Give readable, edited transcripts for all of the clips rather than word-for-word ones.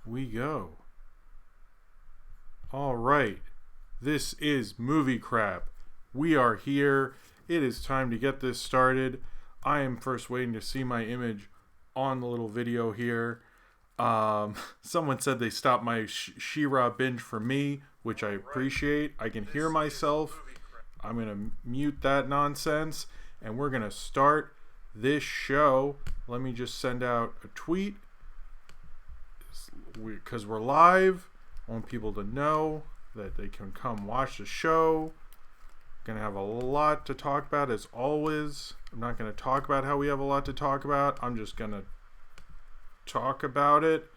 we go. All right. This is Movie Crap. We are here. It is time to get this started. I am first waiting to see my image on the little video here. Someone said they stopped my She-Ra binge for me, which I appreciate. I can hear myself. I'm going to mute that nonsense, and we're going to start this show. Let me just send out a tweet because we're live. I want people to know that they can come watch the show. Gonna have a lot to talk about as always. I'm not gonna talk about how we have a lot to talk about. I'm just gonna talk about it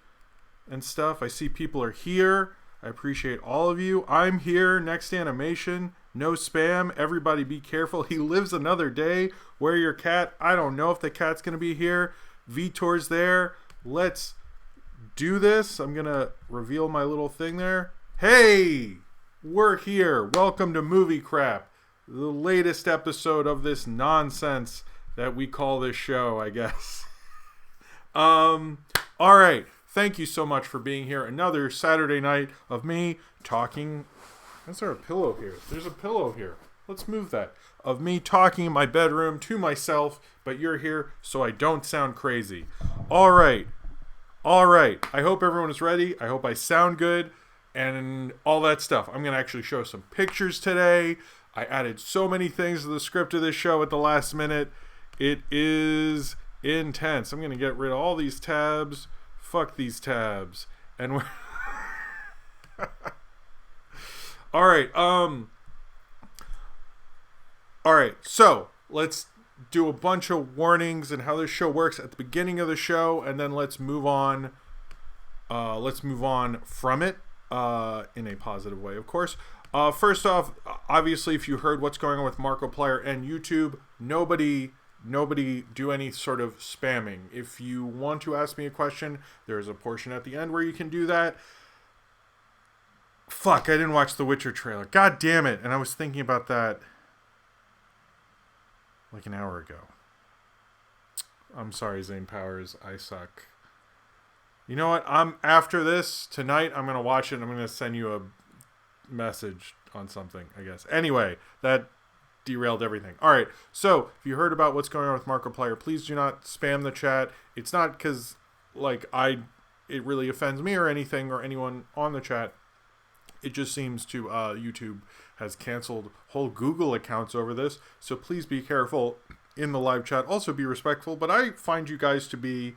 and stuff. I see people are here. I appreciate all of you. I'm here. Next animation. No spam. Everybody be careful. He lives another day. Where your cat? I don't know if the cat's gonna be here. Vitor's there. Let's do this. I'm gonna reveal my little thing there. Hey, we're here. Welcome to Movie Crap, the latest episode of this nonsense that we call this show, I guess. All right. Thank you so much for being here. Another Saturday night of me talking. Is there a pillow here? There's a pillow here. Let's move that. Of me talking in my bedroom to myself, but you're here so I don't sound crazy. All right. I hope everyone is ready. I hope I sound good and all that stuff. I'm going to actually show some pictures today. I added so many things to the script of this show at the last minute. It is intense. I'm going to get rid of all these tabs. Fuck these tabs. And we're all right. So let's do a bunch of warnings and how this show works at the beginning of the show, and then let's move on. Let's move on from it in a positive way, of course. First off, obviously, if you heard what's going on with Markiplier and YouTube, nobody do any sort of spamming. If you want to ask me a question, there's a portion at the end where you can do that. Fuck, I didn't watch the Witcher trailer. God damn it. And I was thinking about that like an hour ago. I'm sorry, Zane Powers. I suck. You know what? After this, tonight, I'm going to watch it and I'm going to send you a message on something, I guess. Anyway, that derailed everything. All right. So, if you heard about what's going on with Markiplier, please do not spam the chat. It's not because, it really offends me or anything or anyone on the chat. It just seems to, YouTube has canceled whole Google accounts over this. So please be careful in the live chat. Also be respectful. But I find you guys to be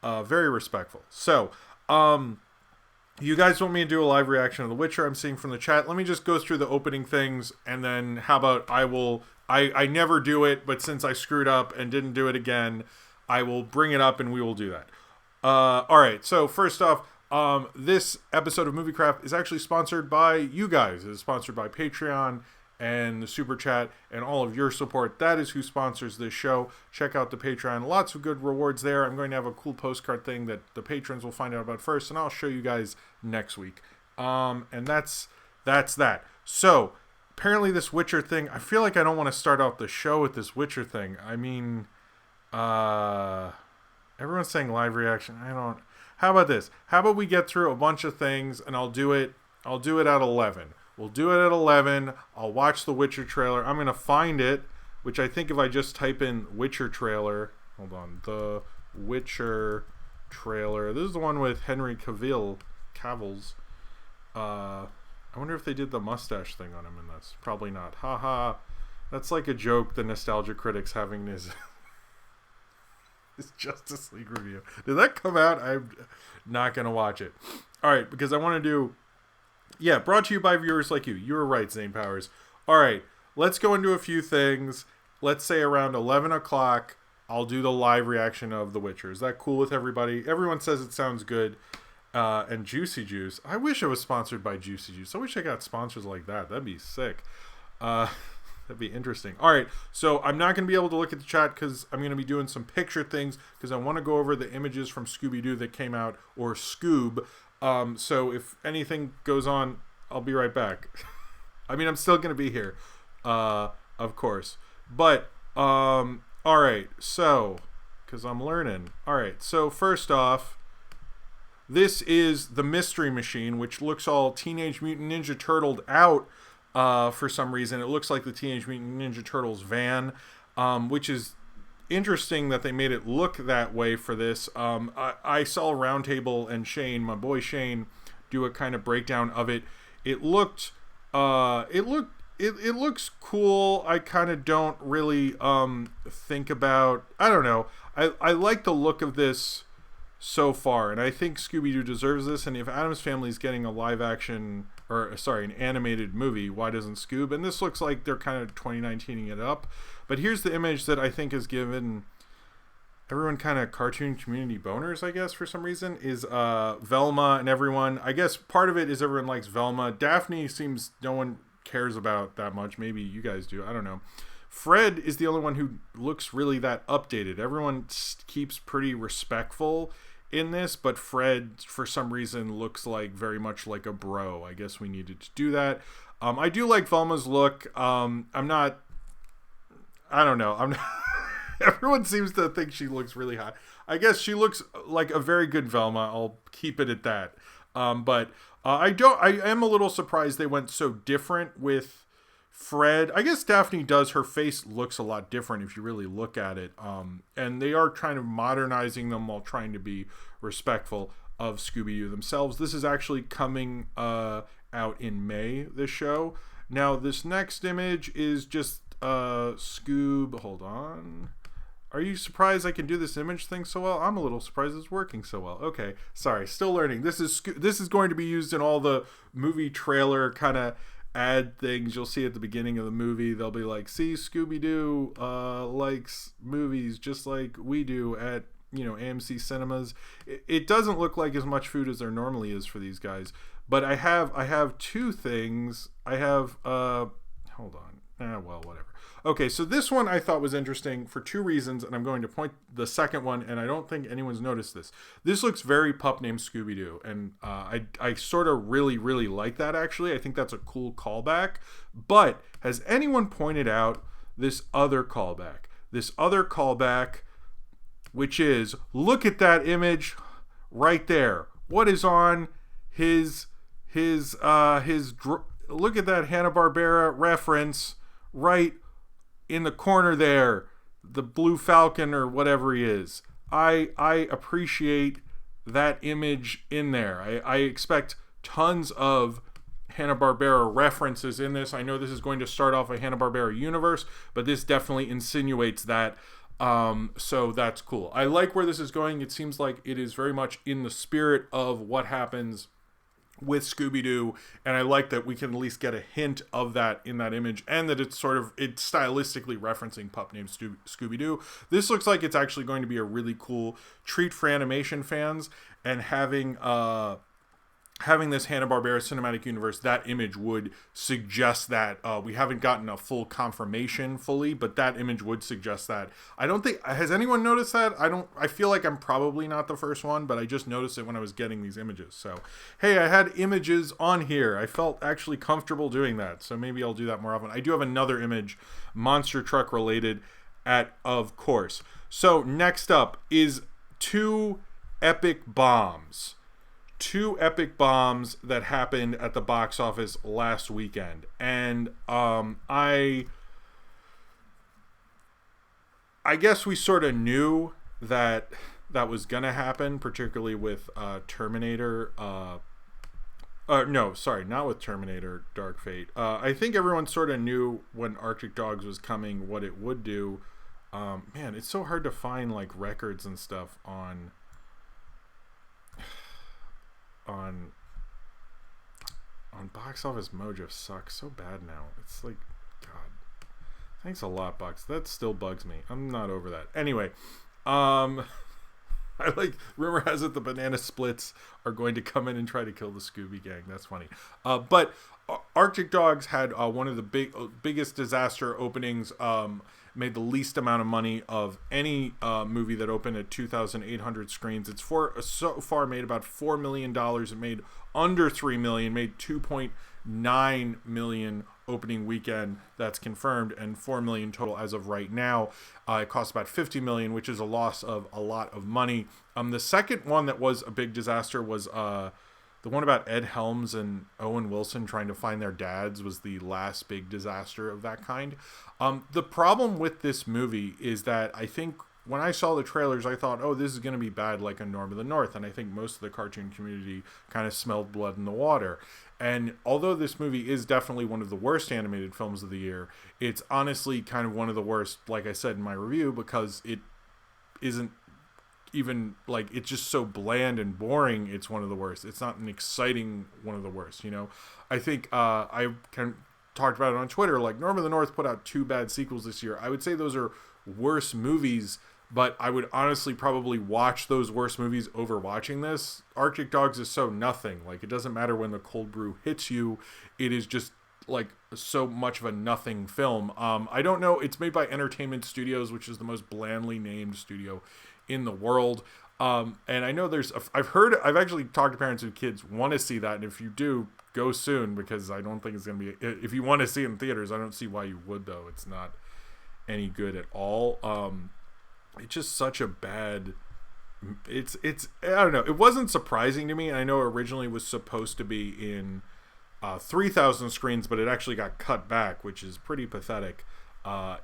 very respectful. So, you guys want me to do a live reaction of The Witcher? I'm seeing from the chat. Let me just go through the opening things. And then how about I never do it. But since I screwed up and didn't do it again, I will bring it up and we will do that. All right. So first off, this episode of Movie Craft is actually sponsored by you guys. It is sponsored by Patreon and the Super Chat and all of your support. That is who sponsors this show. Check out the Patreon. Lots of good rewards there. I'm going to have a cool postcard thing that the patrons will find out about first, and I'll show you guys next week. And that's that. So, apparently this Witcher thing, I feel like I don't want to start out the show with this Witcher thing. I mean, everyone's saying live reaction. How about this? How about we get through a bunch of things and I'll do it at 11. We'll do it at 11. I'll watch the Witcher trailer. I'm going to find it, which I think if I just type in Witcher trailer, hold on, the Witcher trailer. This is the one with Henry Cavill's. I wonder if they did the mustache thing on him in this. Probably not. Haha. That's like a joke the Nostalgia Critic's having his Justice League review. Did that come out? I'm not going to watch it. All right, because I want to do... Yeah, brought to you by viewers like you. You were right, Zane Powers. All right, let's go into a few things. Let's say around 11 o'clock, I'll do the live reaction of The Witcher. Is that cool with everybody? Everyone says it sounds good. And Juicy Juice. I wish it was sponsored by Juicy Juice. I wish I got sponsors like that. That'd be sick. That'd be interesting. All right, so I'm not going to be able to look at the chat because I'm going to be doing some picture things because I want to go over the images from Scooby-Doo that came out, or Scoob. So if anything goes on, I'll be right back. I mean, I'm still going to be here, of course. But, all right, so, because I'm learning. All right, so first off, This is the Mystery Machine, which looks all Teenage Mutant Ninja Turtled out for some reason. It looks like the Teenage Mutant Ninja Turtles van, which is interesting that they made it look that way for this. I saw Roundtable and Shane, my boy Shane, do a kind of breakdown of it. It looks cool. I kind of don't really think about, I don't know. I like the look of this so far, and I think Scooby-Doo deserves this. And if Addams Family's getting a live action, an animated movie, why doesn't Scoob? And this looks like they're kind of 2019ing it up. But here's the image that I think has given everyone kind of cartoon community boners, I guess, for some reason, is Velma and everyone. I guess part of it is everyone likes Velma. Daphne seems no one cares about that much. Maybe you guys do. I don't know. Fred is the only one who looks really that updated. Everyone keeps pretty respectful in this, but Fred, for some reason, looks like very much like a bro. I guess we needed to do that. I do like Velma's look. I don't know. Everyone seems to think she looks really hot. I guess she looks like a very good Velma. I'll keep it at that. But I am a little surprised they went so different with Fred. I guess Daphne does. Her face looks a lot different if you really look at it. And they are kind of modernizing them while trying to be respectful of Scooby-Doo themselves. This is actually coming out in May, this show. Now, this next image is just Scoob. Hold on. Are you surprised I can do this image thing so well? I'm a little surprised it's working so well. Okay, sorry, still learning. This is going to be used in all the movie trailer kind of ad things you'll see at the beginning of the movie. They'll be like, see, Scooby-Doo likes movies just like we do at, AMC cinemas. It doesn't look like as much food as there normally is for these guys. But I have two things. I have hold on. Well, whatever. Okay, so this one I thought was interesting for two reasons, and I'm going to point the second one, and I don't think anyone's noticed this. This looks very Pup Named Scooby-Doo, and I sort of really, really like that, actually. I think that's a cool callback. But has anyone pointed out this other callback? This other callback, which is, look at that image right there. What is on his look at that Hanna-Barbera reference right in the corner there, the Blue Falcon or whatever he is. I appreciate that image in there. I expect tons of Hanna-Barbera references in this. I know this is going to start off a Hanna-Barbera universe, but this definitely insinuates that. So that's cool. I like where this is going. It seems like it is very much in the spirit of what happens with Scooby-Doo, and I like that we can at least get a hint of that in that image, and that it's stylistically referencing Pup Named Scooby-Doo. This looks like it's actually going to be a really cool treat for animation fans, and having this Hanna-Barbera cinematic universe, that image would suggest that. We haven't gotten a full confirmation fully, but that image would suggest that. I don't think, has anyone noticed that? I feel like I'm probably not the first one, but I just noticed it when I was getting these images. So, hey, I had images on here. I felt actually comfortable doing that, so maybe I'll do that more often. I do have another image, monster truck related, of course. So, next up is two epic bombs that happened at the box office last weekend. And I guess we sort of knew that was going to happen, particularly with Terminator. No, sorry, not with Terminator Dark Fate. I think everyone sort of knew when Arctic Dogs was coming what it would do. Man, it's so hard to find like records and stuff on Box Office Mojo. Sucks so bad now. It's like, God, thanks a lot, Box. That still bugs me. I'm not over that. Anyway, I like, rumor has it the Banana Splits are going to come in and try to kill the Scooby Gang. That's funny. But Arctic Dogs had one of the biggest disaster openings. Made the least amount of money of any movie that opened at 2,800 screens. It's so far made about $4 million. It made under $3 million, made $2.9 million opening weekend that's confirmed, and 4 million total as of right now. It costs about 50 million, which is a loss of a lot of money. The second one that was a big disaster was the one about Ed Helms and Owen Wilson trying to find their dads was the last big disaster of that kind. The problem with this movie is that I think when I saw the trailers, I thought, oh, this is going to be bad like a Norm of the North. And I think most of the cartoon community kind of smelled blood in the water. And although this movie is definitely one of the worst animated films of the year, it's honestly kind of one of the worst, like I said in my review, because it isn't even like, it's just so bland and boring. It's one of the worst. It's not an exciting one of the worst, you know. I think I kind of talked about it on Twitter, like Norm of the North put out 2 bad sequels this year. I would say those are worse movies, but I would honestly probably watch those worse movies over watching this. Arctic Dogs is so nothing. Like, it doesn't matter when the cold brew hits you. It is just like so much of a nothing film. I don't know. It's made by Entertainment Studios, which is the most blandly named studio in the world. And I know I've actually talked to parents whose kids want to see that. And if you do, go soon, because I don't think it's going to be, if you want to see it in theaters, I don't see why you would though. It's not any good at all. It's just such a bad, it's I don't know, it wasn't surprising to me. I know originally it was supposed to be in 3,000 screens, but it actually got cut back, which is pretty pathetic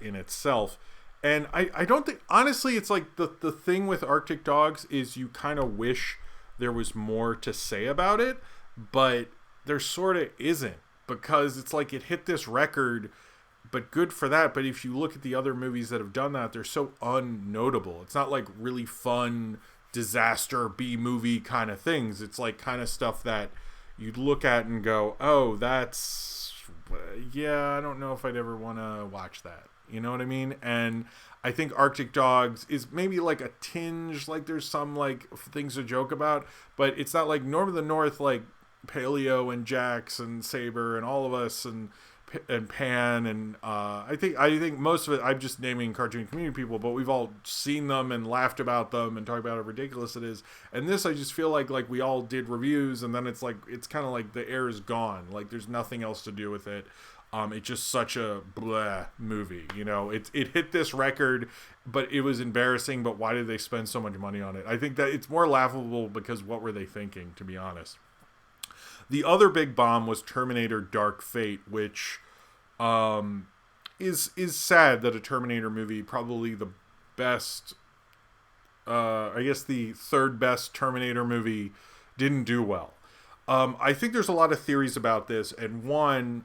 in itself. And I don't think, honestly, it's like the thing with Arctic Dogs is you kind of wish there was more to say about it, but there sort of isn't, because it's like it hit this record, but good for that. But if you look at the other movies that have done that, they're so unnotable. It's not like really fun disaster B-movie kind of things. It's like kind of stuff that you'd look at and go, oh, that's, yeah, I don't know if I'd ever want to watch that. You know what I mean? And I think Arctic Dogs is maybe like a tinge, like there's some like things to joke about, but it's not like Norm of the North, like Paleo and Jax and Saber and all of us and Pan, and I think most of it, I'm just naming cartoon community people, but we've all seen them and laughed about them and talked about how ridiculous it is. And this, I just feel like we all did reviews, and then it's like, it's kind of like the air is gone, like there's nothing else to do with it. It's just such a bleh movie, you know. It hit this record, but it was embarrassing. But why did they spend so much money on it? I think that it's more laughable because what were they thinking, to be honest. The other big bomb was Terminator Dark Fate, which is sad that a Terminator movie, probably the best, I guess the third best Terminator movie, didn't do well. I think there's a lot of theories about this, and one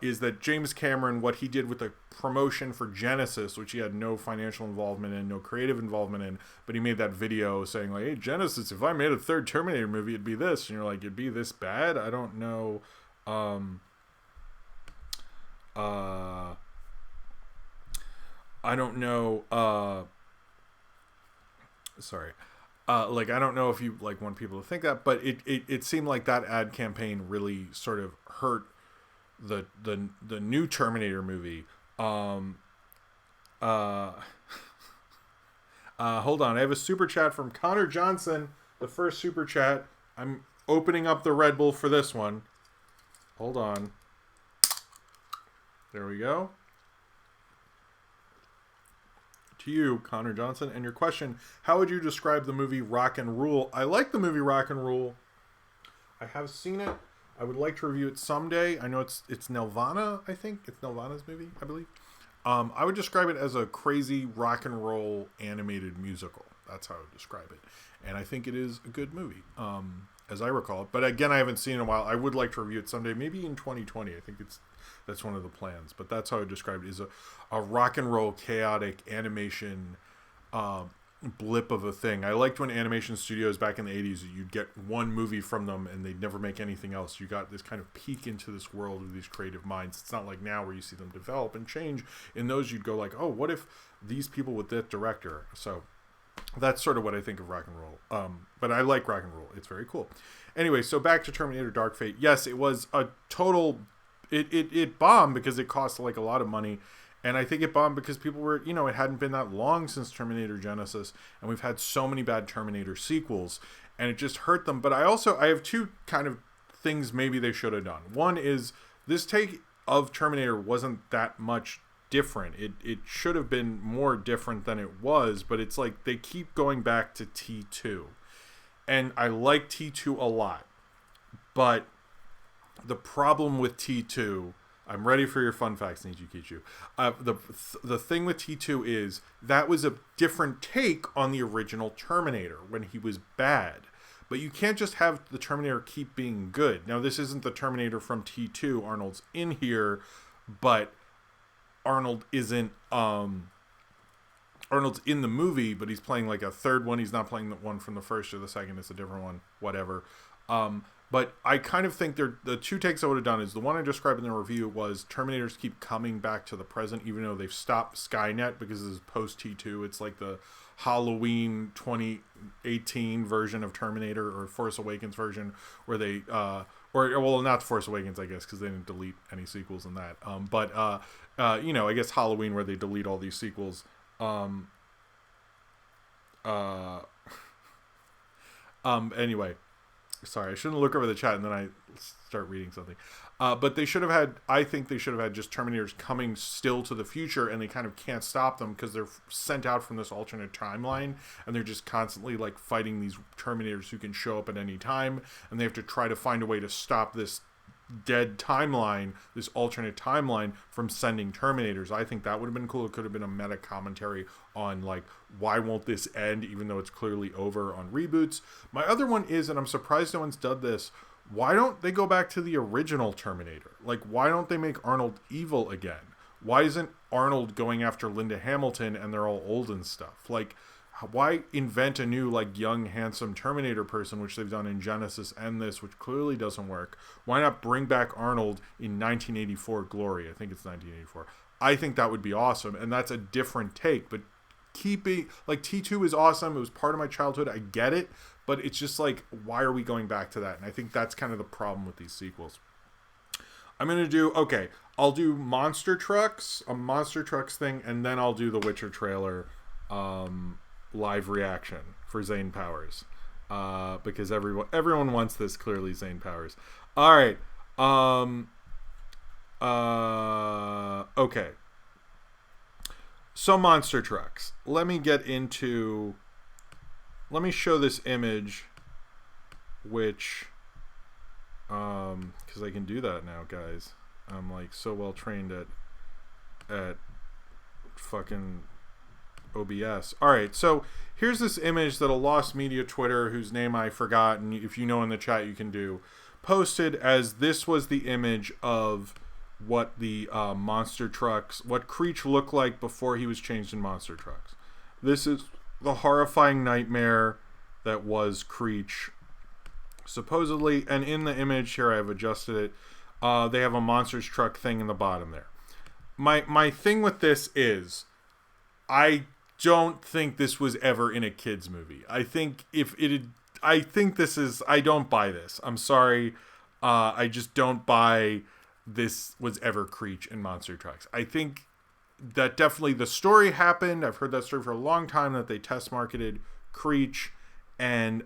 is that James Cameron, what he did with the promotion for Genesis, which he had no financial involvement in, no creative involvement in, but he made that video saying like, hey, Genesis, if I made a third Terminator movie, it'd be this. And you're like, it'd be this bad? I don't know. I don't know. Sorry. Like, I don't know if you like want people to think that, but it seemed like that ad campaign really sort of hurt the new Terminator movie. Hold on, I have a super chat from Connor Johnson, the first super chat. I'm opening up the Red Bull for this one. Hold on. There we go. To you, Connor Johnson, and your question: how would you describe the movie Rock and Rule? I like the movie Rock and Rule. I have seen it. I would like to review it someday. I know it's Nelvana. I think it's Nelvana's movie, I believe. I would describe it as a crazy rock and roll animated musical. That's how I would describe it, and I think it is a good movie, as I recall it. But again, I haven't seen it in a while. I would like to review it someday, maybe in 2020. I think that's one of the plans. But that's how I would describe it: is a rock and roll chaotic animation blip of a thing. I liked when animation studios back in the 80s, you'd get one movie from them and they'd never make anything else. You got this kind of peek into this world of these creative minds. It's not like now where you see them develop and change. In those, you'd go like, oh, what if these people with that director? So that's sort of what I think of rock and roll. But I like rock and roll. It's very cool. Anyway, so back to Terminator Dark Fate. Yes, it was a total... It bombed because it cost like a lot of money. And I think it bombed because people were, you know, it hadn't been that long since Terminator Genesis, and we've had so many bad Terminator sequels, and it just hurt them. But I have two kind of things maybe they should have done. One is this take of Terminator wasn't that much different. It should have been more different than it was, but it's like they keep going back to T2. And I like T2 a lot. But the problem with T2, I'm ready for your fun facts, Niji Kichu. The thing with T2 is that was a different take on the original Terminator when he was bad. But you can't just have the Terminator keep being good. Now, this isn't the Terminator from T2. Arnold's in here, but Arnold isn't... Arnold's in the movie, but he's playing like a third one. He's not playing the one from the first or the second. It's a different one. Whatever. But I kind of think the two takes I would have done is the one I described in the review was Terminators keep coming back to the present, even though they've stopped Skynet because this is post T2. It's like the Halloween 2018 version of Terminator, or Force Awakens version, where they well, not Force Awakens, I guess, because they didn't delete any sequels in that. But I guess Halloween, where they delete all these sequels. Anyway, sorry, I shouldn't look over the chat and then I start reading something. But I think they should have had just Terminators coming still to the future, and they kind of can't stop them because they're sent out from this alternate timeline, and they're just constantly like fighting these Terminators who can show up at any time, and they have to try to find a way to stop this dead timeline, this alternate timeline, from sending Terminators. I think that would have been cool. It could have been a meta commentary on like, why won't this end even though it's clearly over on reboots. My other one is, and I'm surprised no one's done this, why don't they go back to the original Terminator? Like, why don't they make Arnold evil again? Why isn't Arnold going after Linda Hamilton and they're all old and stuff? Like, why invent a new, like, young, handsome Terminator person, which they've done in Genesis and this, which clearly doesn't work? Why not bring back Arnold in 1984 Glory? I think it's 1984. I think that would be awesome, and that's a different take, but keeping, like, T2 is awesome. It was part of my childhood. I get it, but it's just like, why are we going back to that? And I think that's kind of the problem with these sequels. I'll do Monster Trucks, a Monster Trucks thing, and then I'll do the Witcher trailer live reaction for Zane Powers, because everyone wants this, clearly. Zane Powers. All right. Okay. So Monster Trucks. Let me show this image, which, because I can do that now, guys. I'm like so well trained at fucking OBS. All right, so here's this image that a Lost Media Twitter, whose name I forgot, and if you know in the chat you can do, posted, as this was the image of what the Monster Trucks, what Creech looked like before he was changed in Monster Trucks. This is the horrifying nightmare that was Creech, supposedly. And in the image here, I've adjusted it. They have a Monsters Truck thing in the bottom there. My thing with this is, I don't think this was ever in a kids movie. I think I don't buy this. I'm sorry. I just don't buy this was ever Creech in Monster Trucks. I think that definitely the story happened. I've heard that story for a long time, that they test marketed Creech, and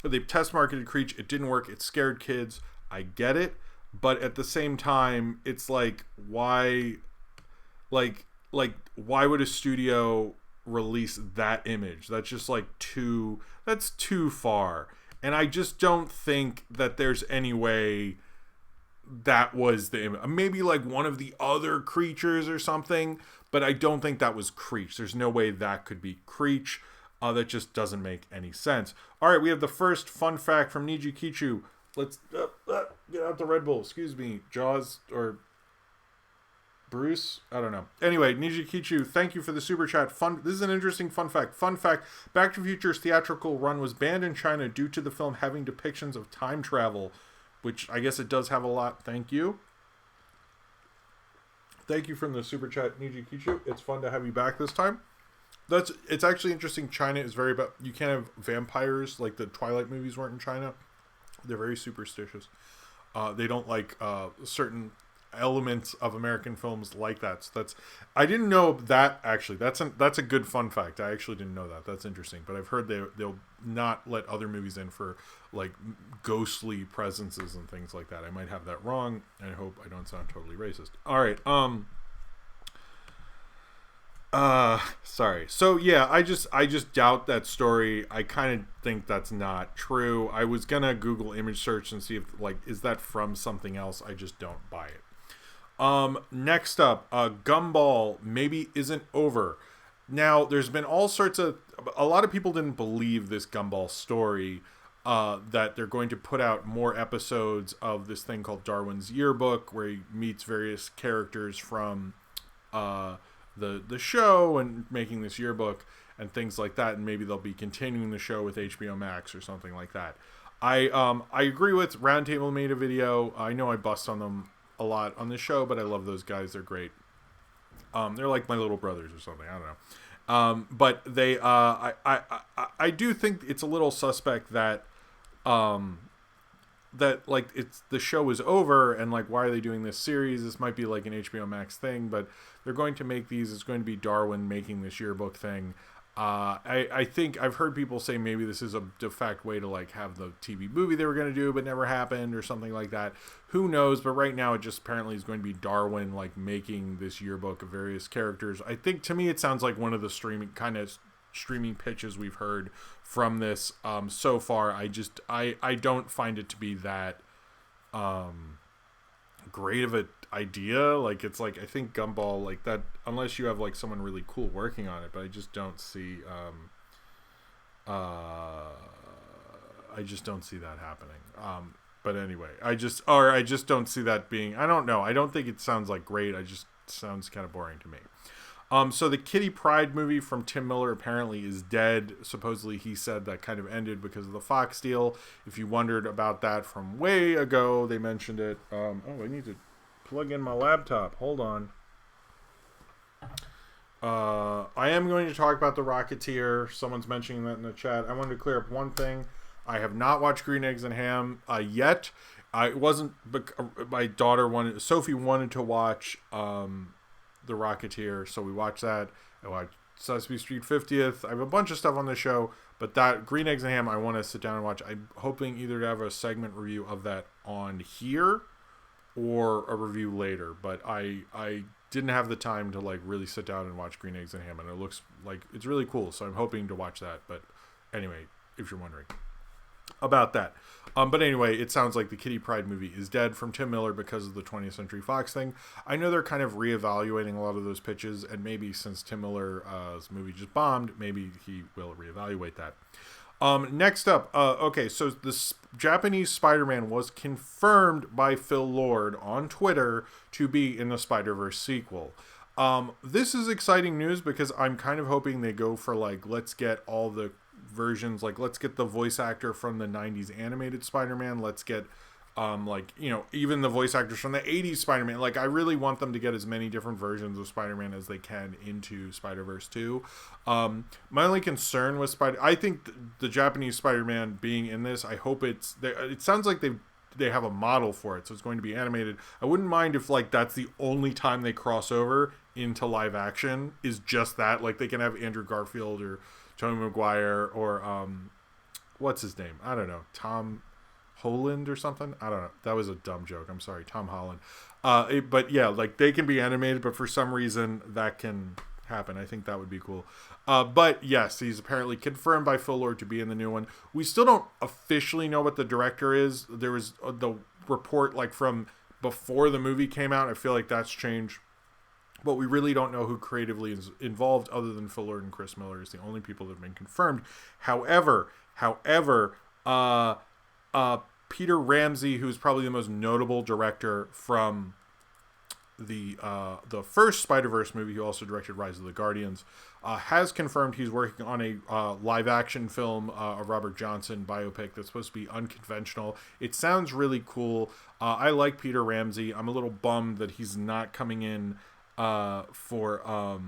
they test marketed Creech. It didn't work. It scared kids. I get it. But at the same time, it's like, why, like why would a studio release that image? That's just like that's too far. And I just don't think that there's any way that was the image. Maybe like one of the other creatures or something, but I don't think that was Creech. There's no way that could be Creech. That just doesn't make any sense. All right, we have the first fun fact from Niji Kichu. Let's get out the Red Bull. Excuse me, Jaws or Bruce? I don't know. Anyway, Niji Kichu, thank you for the super chat. This is an interesting fun fact. Fun fact, Back to the Future's theatrical run was banned in China due to the film having depictions of time travel, which I guess it does have a lot. Thank you. Thank you from the super chat, Niji Kichu. It's fun to have you back this time. It's actually interesting. China is very about, you can't have vampires like the Twilight movies weren't in China. They're very superstitious. They don't like certain elements of American films like that. So I didn't know that actually. That's a good fun fact. I actually didn't know that. That's interesting. But I've heard they'll not let other movies in for like ghostly presences and things like that. I might have that wrong. I hope I don't sound totally racist. All right. Sorry. So yeah, I just doubt that story. I kind of think that's not true. I was gonna Google image search and see if like is that from something else. I just don't buy it. Next up, Gumball maybe isn't over. Now, there's been all sorts of... A lot of people didn't believe this Gumball story, that they're going to put out more episodes of this thing called Darwin's Yearbook, where he meets various characters from the show and making this yearbook and things like that, and maybe they'll be continuing the show with HBO Max or something like that. I agree with Roundtable made a video. I know I bust on them a lot on this show, but I love those guys. They're great. They're like my little brothers or something. I don't know. But they, I do think it's a little suspect that, that like it's the show is over and like why are they doing this series? This might be like an HBO Max thing, but they're going to make these. It's going to be Darwin making this yearbook thing. I think I've heard people say maybe this is a de facto way to like have the TV movie they were going to do but never happened or something like that. Who knows? But right now it just apparently is going to be Darwin like making this yearbook of various characters. I think to me it sounds like one of the streaming pitches we've heard from this so far. I don't find it to be that great of an idea. Like it's like I think Gumball like that unless you have like someone really cool working on it, but I just don't see I just don't see that happening. But anyway, I just don't see that being, I don't know. I don't think it sounds like great. I just sounds kind of boring to me. So the Kitty Pryde movie from Tim Miller apparently is dead. Supposedly he said that kind of ended because of the Fox deal. If you wondered about that from way ago, they mentioned it. I need to plug in my laptop. Hold on. I am going to talk about The Rocketeer. Someone's mentioning that in the chat. I wanted to clear up one thing. I have not watched Green Eggs and Ham yet. I wasn't. My daughter Sophie wanted to watch The Rocketeer, so we watched that. I watched Sesame Street 50th. I have a bunch of stuff on the show, but that Green Eggs and Ham I want to sit down and watch. I'm hoping either to have a segment review of that on here or a review later, but I didn't have the time to like really sit down and watch Green Eggs and Ham, and it looks like it's really cool, so I'm hoping to watch that. But anyway, if you're wondering about that. But anyway, it sounds like the Kitty Pryde movie is dead from Tim Miller because of the 20th Century Fox thing. I know they're kind of reevaluating a lot of those pitches, and maybe since Tim Miller's movie just bombed, maybe he will reevaluate that. Next up, okay, so the Japanese Spider-Man was confirmed by Phil Lord on Twitter to be in the Spider-Verse sequel. This is exciting news because I'm kind of hoping they go for like, let's get all the versions, like let's get the voice actor from the 90s animated Spider-Man, let's get like, you know, even the voice actors from the 80s Spider-Man. Like I really want them to get as many different versions of Spider-Man as they can into Spider-Verse 2. My only concern with I think the Japanese Spider-Man being in this, I hope it sounds like they have a model for it, so it's going to be animated. I wouldn't mind if like that's the only time they cross over into live action is just that, like they can have Andrew Garfield or Tobey Maguire or what's his name? I don't know. Tom Holland or something? I don't know. That was a dumb joke. I'm sorry. Tom Holland. But yeah, like they can be animated, but for some reason that can happen. I think that would be cool. But yes, he's apparently confirmed by Phil Lord to be in the new one. We still don't officially know what the director is. There was the report like from before the movie came out. I feel like that's changed. But we really don't know who creatively is involved other than Phil Lord and Chris Miller is the only people that have been confirmed. However, Peter Ramsey, who's probably the most notable director from the first Spider-Verse movie, who also directed Rise of the Guardians, has confirmed he's working on a live-action film, a Robert Johnson biopic that's supposed to be unconventional. It sounds really cool. I like Peter Ramsey. I'm a little bummed that he's not coming in for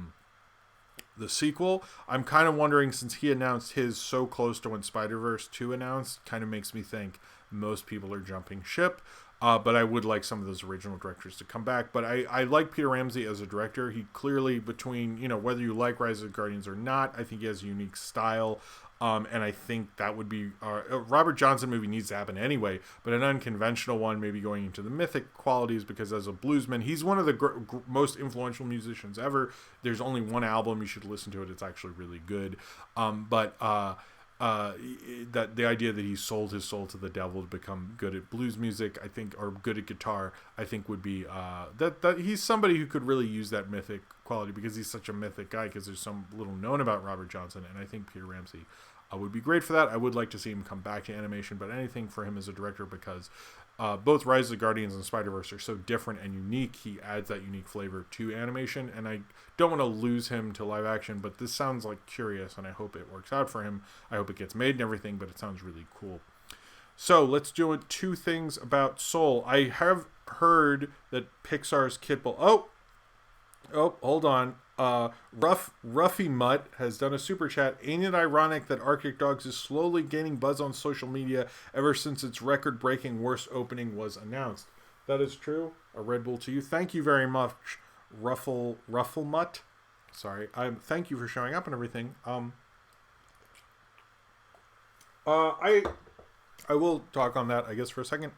the sequel. I'm kind of wondering, since he announced his so close to when Spider-Verse 2 announced, kind of makes me think most people are jumping ship. But I would like some of those original directors to come back. But I like Peter Ramsey as a director. He clearly, between, whether you like Rise of the Guardians or not, I think he has a unique style. And I think that would be a Robert Johnson movie needs to happen anyway, but an unconventional one, maybe going into the mythic qualities, because as a bluesman, he's one of the most influential musicians ever. There's only one album, you should listen to it. It's actually really good. That the idea that he sold his soul to the devil to become good at blues music, I think, or good at guitar, I think would be that he's somebody who could really use that mythic quality, because he's such a mythic guy, because there's some little known about Robert Johnson, and I think Peter Ramsey would be great for that. I would like to see him come back to animation, but anything for him as a director, because both Rise of the Guardians and Spider-Verse are so different and unique. He adds that unique flavor to animation, and I don't want to lose him to live action, but this sounds like Curious, and I hope it works out for him. I hope it gets made and everything, but it sounds really cool. So let's do two things about Soul. I have heard that Pixar's Kid Bull... Oh, hold on. Ruffy Mutt has done a super chat. Ain't it ironic that Arctic Dogs is slowly gaining buzz on social media ever since its record-breaking worst opening was announced? That is true. A Red Bull to you. Thank you very much, Ruffle Mutt. Sorry. Thank you for showing up and everything. I will talk on that, I guess, for a second.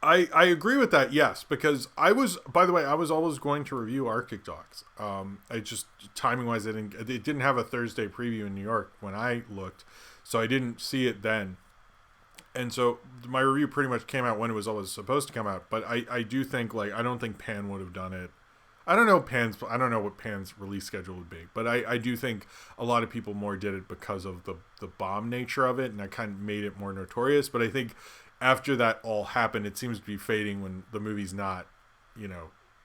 I agree with that, yes, because I was always going to review Arctic Dogs. I just, timing-wise, it didn't have a Thursday preview in New York when I looked, so I didn't see it then. And so my review pretty much came out when it was always supposed to come out, but I do think, I don't think Pan would have done it. I don't know what Pan's release schedule would be, but I do think a lot of people more did it because of the bomb nature of it, and that kind of made it more notorious, but I think after that all happened, it seems to be fading when the movie's not,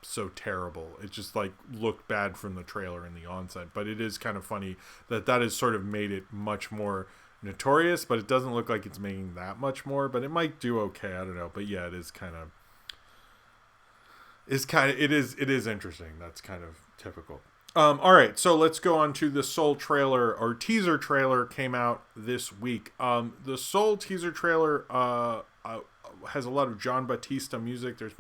so terrible. It just looked bad from the trailer and the onset. But it is kind of funny that has sort of made it much more notorious, but it doesn't look like it's making that much more, but it might do okay. I don't know. But yeah, it is interesting. That's kind of typical. All right, so let's go on to the Soul trailer, or teaser trailer, came out this week. The Soul teaser trailer has a lot of John Batista music. There's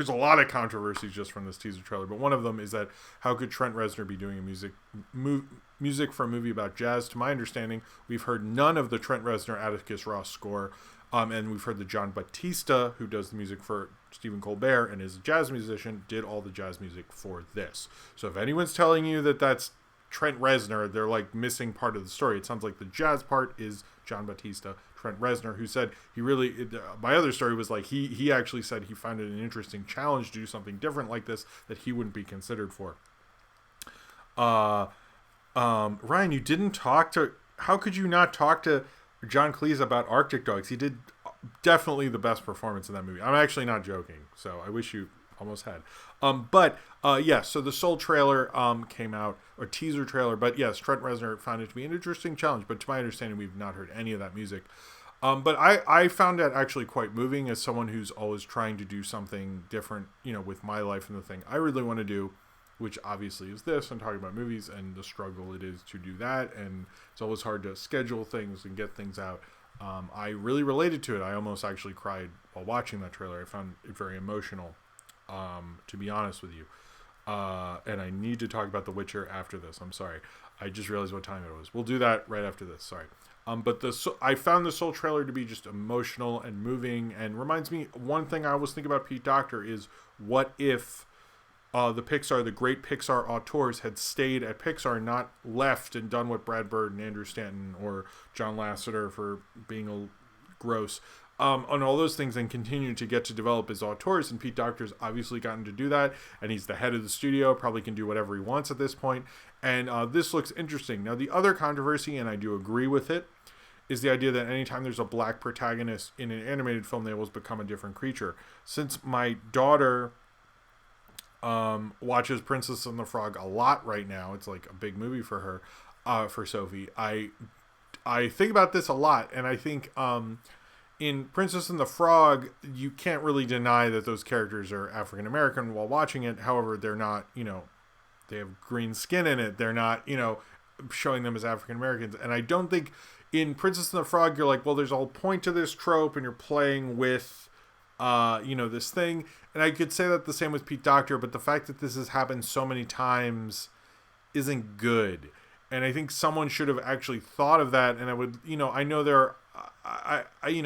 a lot of controversy just from this teaser trailer, but one of them is that how could Trent Reznor be doing music for a movie about jazz? To my understanding, we've heard none of the Trent Reznor Atticus Ross score. And we've heard that John Batista, who does the music for Stephen Colbert and is a jazz musician, did all the jazz music for this. So if anyone's telling you that that's Trent Reznor, they're missing part of the story. It sounds like the jazz part is John Batista. Trent Reznor, who said my other story was he actually said he found it an interesting challenge to do something different like this that he wouldn't be considered for. Ryan, you didn't talk to... How could you not talk to John Cleese about Arctic Dogs? He did definitely the best performance in that movie. I'm actually not joking, so I wish you almost had. So the Soul trailer came out, or teaser trailer, but yes, Trent Reznor found it to be an interesting challenge, but to my understanding, we've not heard any of that music. But I found that actually quite moving as someone who's always trying to do something different, with my life and the thing I really want to do, which obviously is this, and talking about movies and the struggle it is to do that, and it's always hard to schedule things and get things out. I really related to it. I almost actually cried while watching that trailer. I found it very emotional, to be honest with you. And I need to talk about The Witcher after this. I'm sorry. I just realized what time it was. We'll do that right after this. Sorry. But I found the Soul trailer to be just emotional and moving, and reminds me, one thing I always think about Pete Docter is, what if the great Pixar auteurs had stayed at Pixar, not left and done what Brad Bird and Andrew Stanton or John Lasseter for being gross, on all those things, and continued to get to develop as auteurs. And Pete Docter's obviously gotten to do that, and he's the head of the studio, probably can do whatever he wants at this point. And this looks interesting. Now, the other controversy, and I do agree with it, is the idea that anytime there's a black protagonist in an animated film, they always become a different creature. Since my daughter watches Princess and the Frog a lot right now, it's like a big movie for her, for Sophie, I think about this a lot, and I think in Princess and the Frog, you can't really deny that those characters are African American while watching it. However, they're not, they have green skin in it. They're not, showing them as African Americans. And I don't think in Princess and the Frog, you're like, well, there's a whole point to this trope, and you're playing with, this thing. And I could say that the same with Pete Docter, but the fact that this has happened so many times isn't good. And I think someone should have actually thought of that. And I would, I know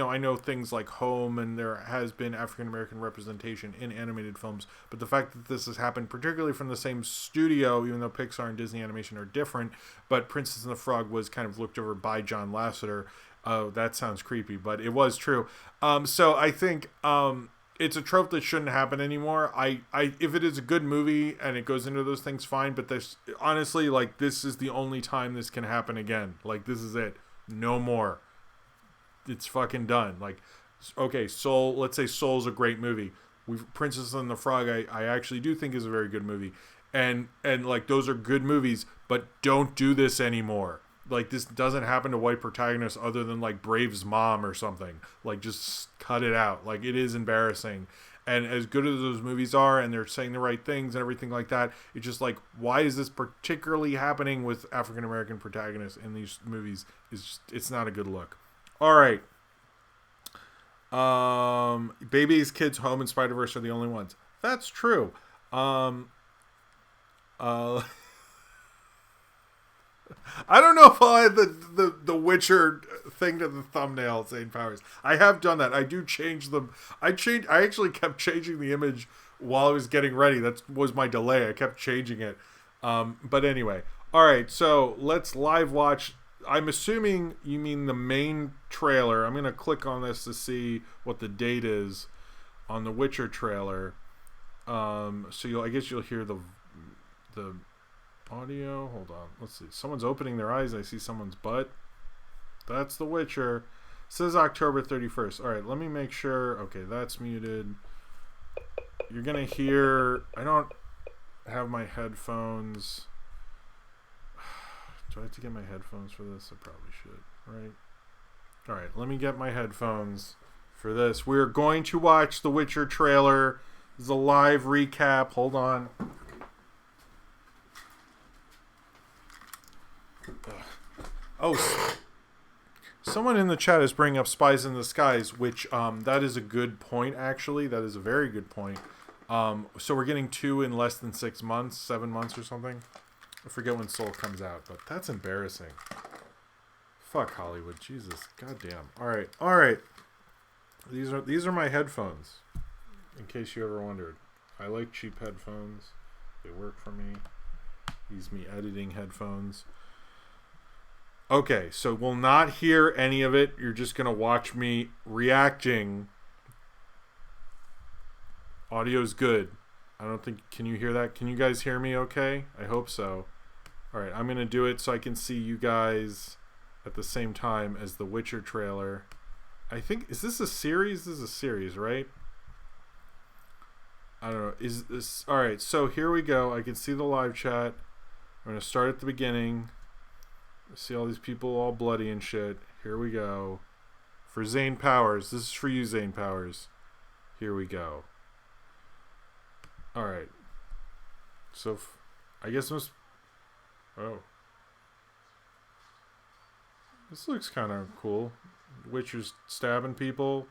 I know things like Home, and there has been African American representation in animated films, but the fact that this has happened, particularly from the same studio, even though Pixar and Disney Animation are different, but Princess and the Frog was kind of looked over by John Lasseter. That sounds creepy, but it was true. So I think it's a trope that shouldn't happen anymore. If it is a good movie and it goes into those things, fine. But this, honestly, like, this is the only time this can happen again. Like, this is it. No more. It's fucking done. Like, okay, Soul. Let's say Soul's a great movie. Princess and the Frog, I actually do think is a very good movie, and like, those are good movies. But don't do this anymore. Like, this doesn't happen to white protagonists other than like Brave's mom or something. Like, just cut it out. Like, it is embarrassing. And as good as those movies are, and they're saying the right things and everything like that, it's just like, why is this particularly happening with African American protagonists in these movies? It's not a good look. All right. Babies, Kids, Home, and Spider-Verse are the only ones. That's true. I don't know if I'll add the Witcher thing to the thumbnail, Zane Powers. I have done that. I do change them. I actually kept changing the image while I was getting ready. That was my delay. I kept changing it. But anyway. All right, so let's live watch. I'm assuming you mean the main trailer. I'm going to click on this to see what the date is on the Witcher trailer. So I guess you'll hear the audio. Hold on. Let's see. Someone's opening their eyes. I see someone's butt. That's The Witcher. It says October 31st. All right, let me make sure. Okay, that's muted. You're going to hear... I don't have my headphones. Do I have to get my headphones for this? I probably should, right? All right, let me get my headphones for this. We're going to watch The Witcher trailer. This is a live recap. Hold on. Oh, someone in the chat is bringing up Spies in the Skies, which that is a good point, actually. That is a very good point. So we're getting 2 in less than 6 months, 7 months or something. I forget when Soul comes out, but that's embarrassing. Fuck Hollywood, Jesus, goddamn. All right. These are my headphones. In case you ever wondered, I like cheap headphones. They work for me. These me editing headphones. Okay, so we'll not hear any of it. You're just gonna watch me reacting. Audio's good. I don't think... Can you hear that? Can you guys hear me okay? I hope so. Alright, I'm going to do it so I can see you guys at the same time as the Witcher trailer. I think... Is this a series? This is a series, right? I don't know. Is this... Alright, so here we go. I can see the live chat. I'm going to start at the beginning. See all these people all bloody and shit. Here we go. For Zane Powers. This is for you, Zane Powers. Here we go. Alright. So, I guess I'm... Oh. This looks kind of cool. Witcher's stabbing people.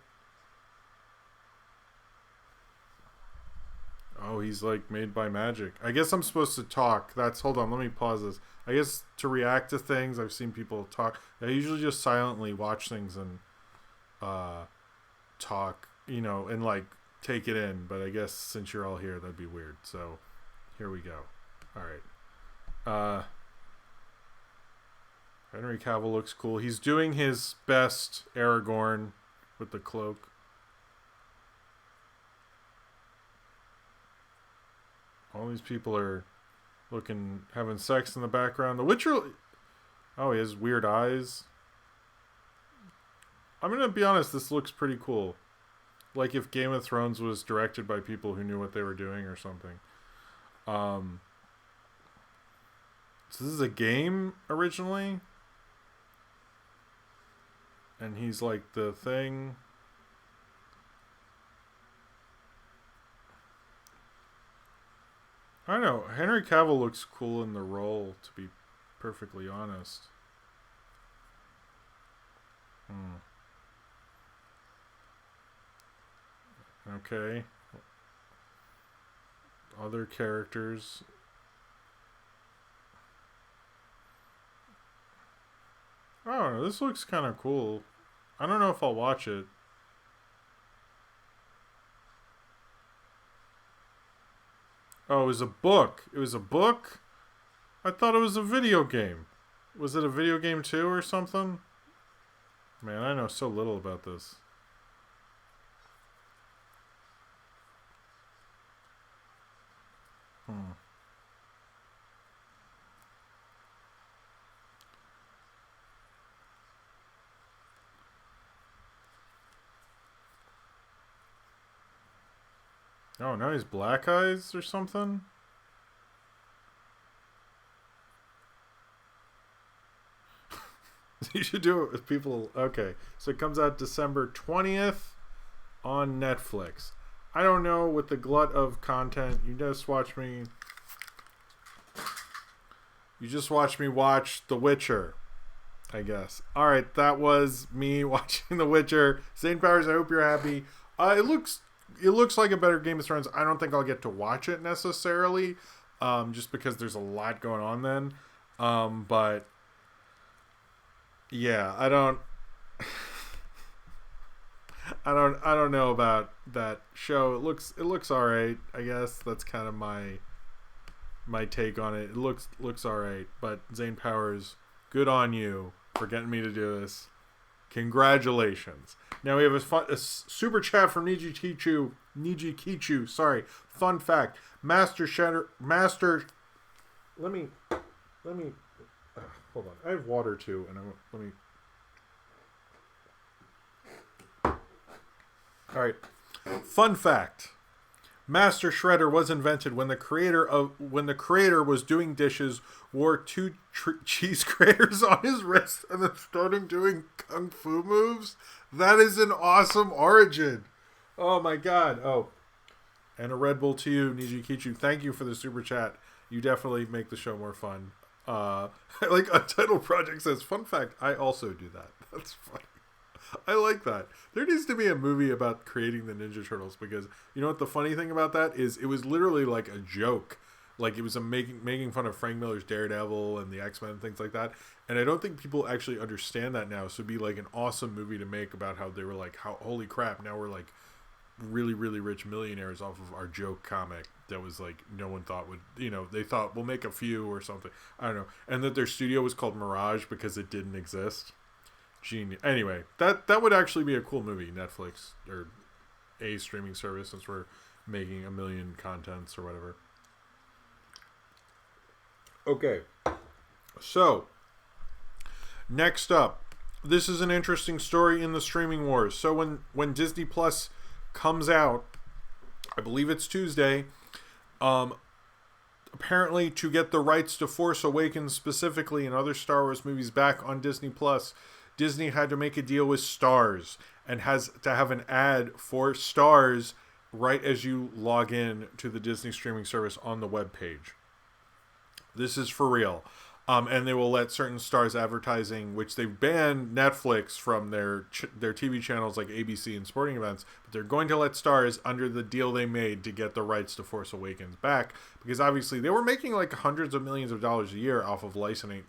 Oh, he's like made by magic. I guess I'm supposed to talk. Hold on, let me pause this. I guess to react to things, I've seen people talk. I usually just silently watch things and talk, and like take it in. But I guess since you're all here, that'd be weird. So here we go. All right. Henry Cavill looks cool. He's doing his best Aragorn with the cloak. All these people are having sex in the background. The Witcher... Oh, he has weird eyes. I'm going to be honest, this looks pretty cool. Like if Game of Thrones was directed by people who knew what they were doing or something. So this is a game originally? And he's like the thing... I don't know. Henry Cavill looks cool in the role, to be perfectly honest. Hmm. Okay. Other characters. Oh, this looks kind of cool. I don't know if I'll watch it. Oh, it was a book. It was a book? I thought it was a video game. Was it a video game too or something? Man, I know so little about this. Hmm. Oh, now he's Black Eyes or something? You should do it with people. Okay, so it comes out December 20th on Netflix. I don't know, with the glut of content, you just watch me. You just watch me watch The Witcher, I guess. All right, that was me watching The Witcher. Zane Powers, I hope you're happy. It looks like a better Game of Thrones. I don't think I'll get to watch it necessarily, just because there's a lot going on then. But yeah, I don't know about that show. It looks all right. I guess that's kind of my take on it. It looks all right. But Zane Powers, good on you for getting me to do this. Congratulations. Now we have a super chat from Niji Kichu. Sorry. Fun fact: Master Shatter Master. Let me. Hold on. I have water too, and let me. All right. Fun fact: Master Shredder was invented when the creator was doing dishes, wore two cheese graters on his wrist, and then started doing kung fu moves. That is an awesome origin. Oh my god. Oh, and a Red Bull to you, Niji Kichu. Thank you for the super chat. You definitely make the show more fun. Like Untitled Project says, fun fact, I also do that. That's funny. I like that. There needs to be a movie about creating the Ninja Turtles, because you know what the funny thing about that is, it was literally like a joke. Like, it was making fun of Frank Miller's Daredevil and the X-Men and things like that. And I don't think people actually understand that now. So it'd be like an awesome movie to make about how they were like, holy crap, now we're like really, really rich millionaires off of our joke comic that was like no one thought would, they thought we'll make a few or something. I don't know. And that their studio was called Mirage because it didn't exist. Genius. Anyway, that would actually be a cool movie. Netflix or a streaming service, since we're making a million contents or whatever. Okay, so next up, this is an interesting story in the streaming wars. So when Disney Plus comes out, I believe it's Tuesday, apparently to get the rights to Force Awakens specifically and other Star Wars movies back on Disney Plus, Disney had to make a deal with Starz and has to have an ad for Starz right as you log in to the Disney streaming service on the web page. This is for real. And they will let certain Starz advertising, which they've banned Netflix from their TV channels like ABC and sporting events, but they're going to let Starz under the deal they made to get the rights to Force Awakens back, because obviously they were making like hundreds of millions of dollars a year off of licensing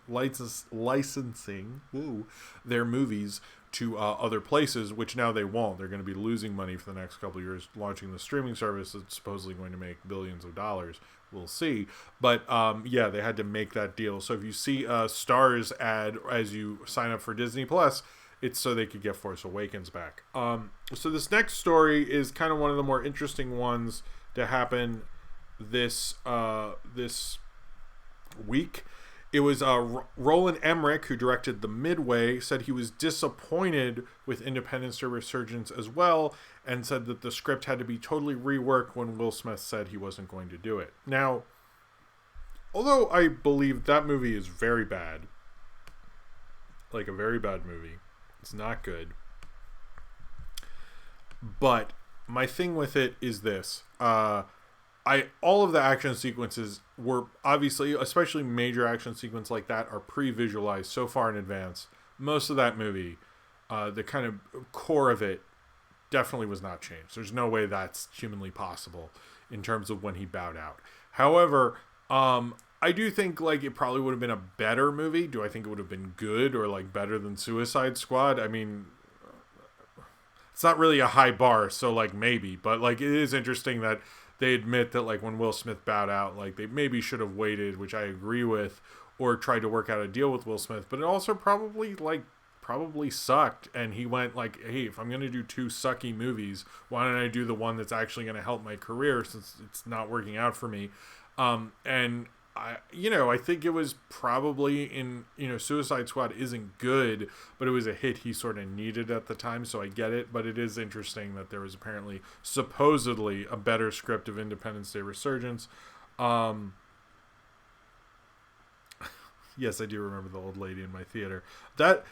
their movies to other places, which now they won't. They're going to be losing money for the next couple of years launching the streaming service that's supposedly going to make billions of dollars. We'll see. But yeah, they had to make that deal. So if you see a Starz ad as you sign up for Disney Plus, it's so they could get Force Awakens back. So this next story is kind of one of the more interesting ones to happen this week. It was Roland Emmerich, who directed The Midway, said he was disappointed with Independence Day Resurgence as well, and said that the script had to be totally reworked when Will Smith said he wasn't going to do it. Now, although I believe that movie is very bad, like a very bad movie, it's not good. But my thing with it is this. All of the action sequences were obviously, especially major action sequence like that, are pre-visualized so far in advance. Most of that movie the kind of core of it definitely was not changed. There's no way that's humanly possible in terms of when he bowed out. However, I do think like it probably would have been a better movie. Do I think it would have been good or like better than Suicide Squad? I mean, it's not really a high bar, so like maybe, but like it is interesting that they admit that like when Will Smith bowed out, like they maybe should have waited, which I agree with, or tried to work out a deal with Will Smith. But it also probably sucked, and he went like, hey, if I'm gonna do two sucky movies, why don't I do the one that's actually gonna help my career since it's not working out for me? And I think it was probably Suicide Squad isn't good, but it was a hit he sort of needed at the time, so I get it. But it is interesting that there was apparently, supposedly, a better script of Independence Day Resurgence. Yes, I do remember the old lady in my theater. So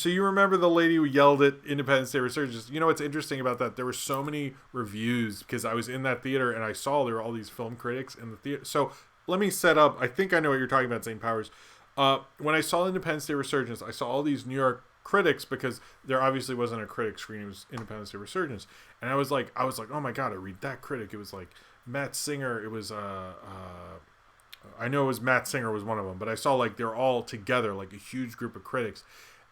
you remember the lady who yelled at Independence Day Resurgence? You know what's interesting about that? There were so many reviews because I was in that theater and I saw there were all these film critics in the theater. So let me set up. I think I know what you're talking about, St. Powers. When I saw Independence Day Resurgence, I saw all these New York critics because there obviously wasn't a critic screening. It was Independence Day Resurgence, and I was like, oh my god, I read that critic. It was like Matt Singer. It was I know it was Matt Singer was one of them, but I saw like they're all together, like a huge group of critics.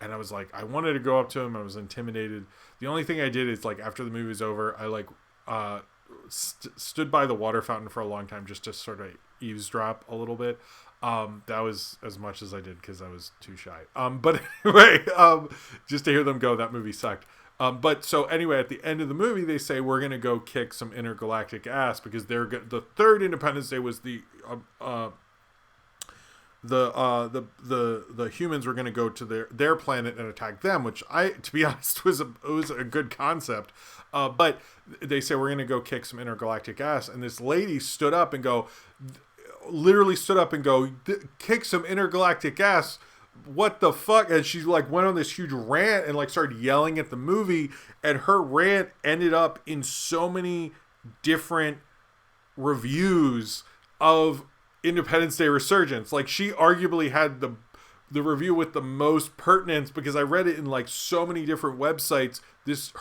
And I was like, I wanted to go up to him. I was intimidated. The only thing I did is like after the movie was over, I like stood by the water fountain for a long time just to sort of eavesdrop a little bit. That was as much as I did because I was too shy. But anyway, just to hear them go, that movie sucked. But so anyway, at the end of the movie, they say we're gonna go kick some intergalactic ass because the third Independence Day was the humans were gonna go to their planet and attack them, which to be honest, was a good concept. But they say we're gonna go kick some intergalactic ass, and this lady literally stood up and go kick some intergalactic ass. What the fuck? And she like went on this huge rant and like started yelling at the movie, and her rant ended up in so many different reviews of Independence Day Resurgence. Like she arguably had the review with the most pertinence because I read it in like so many different websites. This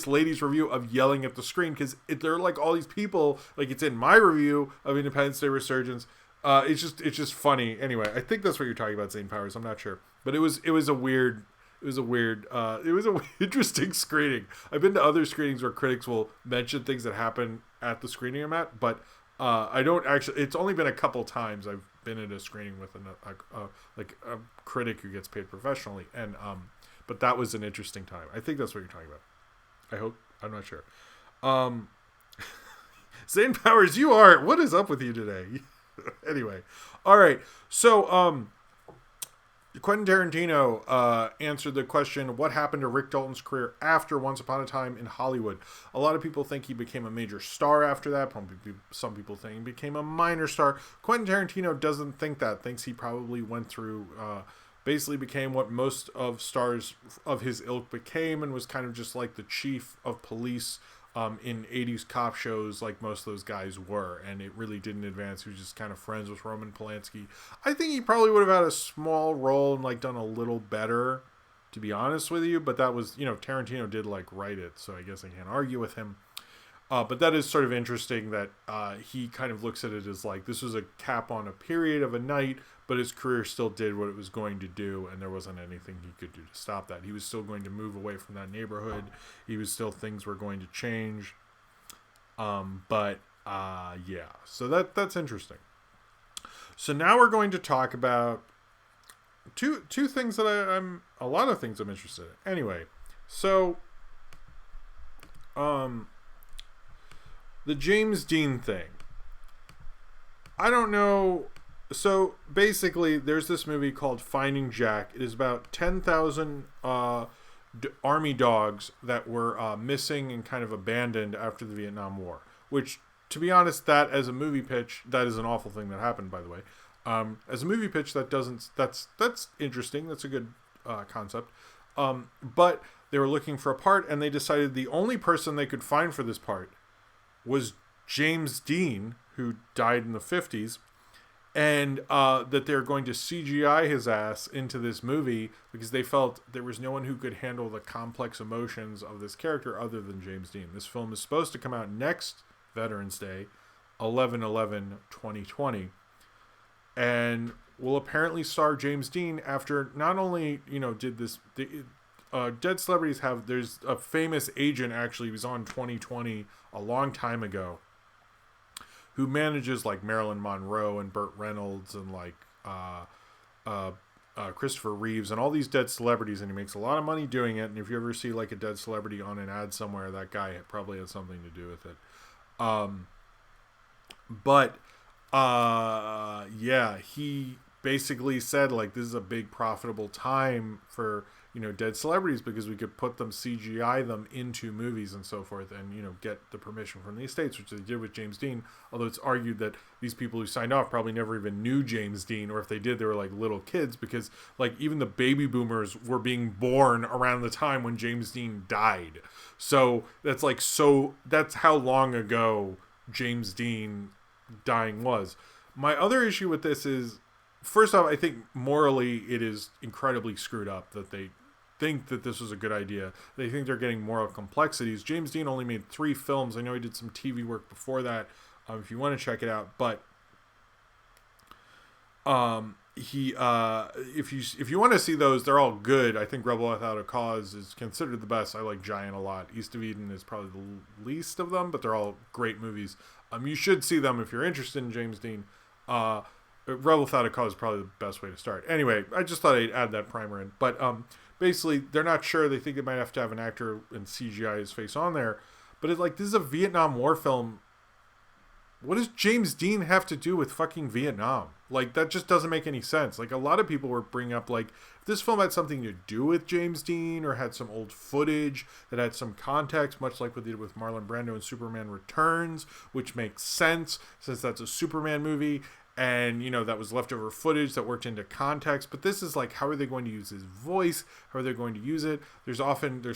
lady's review of yelling at the screen, because there are like all these people, like it's in my review of Independence Day Resurgence. It's just funny. Anyway, I think that's what you're talking about, Zane Powers. I'm not sure, but it was a weird, interesting screening. I've been to other screenings where critics will mention things that happen at the screening I'm at, but I don't actually. It's only been a couple times I've been at a screening with a critic who gets paid professionally, and but that was an interesting time. I think that's what you're talking about. I hope. I'm not sure. Zane Powers, you are. What is up with you today? Anyway, all right. So, Quentin Tarantino answered the question, what happened to Rick Dalton's career after Once Upon a Time in Hollywood? A lot of people think he became a major star after that. Some people think he became a minor star. Quentin Tarantino doesn't think that. Thinks he probably went through, basically became what most of stars of his ilk became, and was kind of just like the chief of police in 80s cop shows, like most of those guys were, and it really didn't advance. He was just kind of friends with Roman Polanski. I think he probably would have had a small role and like done a little better, to be honest with you, but that was, Tarantino did like write it, so I guess I can't argue with him. But that is sort of interesting that he kind of looks at it as like this was a cap on a period of a night, but his career still did what it was going to do, and there wasn't anything he could do to stop that. He was still going to move away from that neighborhood. Things were going to change. Yeah, so that's interesting. So now we're going to talk about two things that I'm a lot of things I'm interested in. Anyway, so the James Dean thing. I don't know. So basically, there's this movie called Finding Jack. It is about 10,000 army dogs that were missing and kind of abandoned after the Vietnam War. Which, to be honest, that as a movie pitch, that is an awful thing that happened, by the way. As a movie pitch, that's interesting. That's a good concept. But they were looking for a part, and they decided the only person they could find for this part was James Dean, who died in the 50s. and that they're going to CGI his ass into this movie because they felt there was no one who could handle the complex emotions of this character other than James Dean. This film is supposed to come out next Veterans Day, 11/11/2020, and will apparently star James Dean after not only, did this... Dead Celebrities have... There's a famous agent, actually, who was on 2020 a long time ago, who manages like Marilyn Monroe and Burt Reynolds and like Christopher Reeves and all these dead celebrities, and he makes a lot of money doing it. And if you ever see like a dead celebrity on an ad somewhere, that guy probably has something to do with it. Yeah, he basically said like this is a big profitable time for dead celebrities because we could put them, CGI them into movies and so forth, and get the permission from the estates, which they did with James Dean. Although it's argued that these people who signed off probably never even knew James Dean, or if they did, they were like little kids, because like even the baby boomers were being born around the time when James Dean died. So that's how long ago James Dean dying was. My other issue with this is, first off, I think morally it is incredibly screwed up that they think that this was a good idea. They think they're getting moral complexities. James Dean only made 3 films. I know he did some TV work before that, if you want to check it out. But if you want to see those, they're all good. I think Rebel Without a Cause is considered the best. I like Giant a lot. East of Eden is probably the least of them, but they're all great movies. You should see them if you're interested in James Dean. Rebel Without a Cause is probably the best way to start. Anyway, I just thought I'd add that primer in. But basically, they're not sure. They think they might have to have an actor and CGI his face on there. But it's like, this is a Vietnam War film. What does James Dean have to do with fucking Vietnam? Like, that just doesn't make any sense. Like, a lot of people were bringing up, like, if this film had something to do with James Dean or had some old footage that had some context, much like what they did with Marlon Brando in Superman Returns, which makes sense since that's a Superman movie. And, that was leftover footage that worked into context. But this is like, how are they going to use his voice? How are they going to use it? There's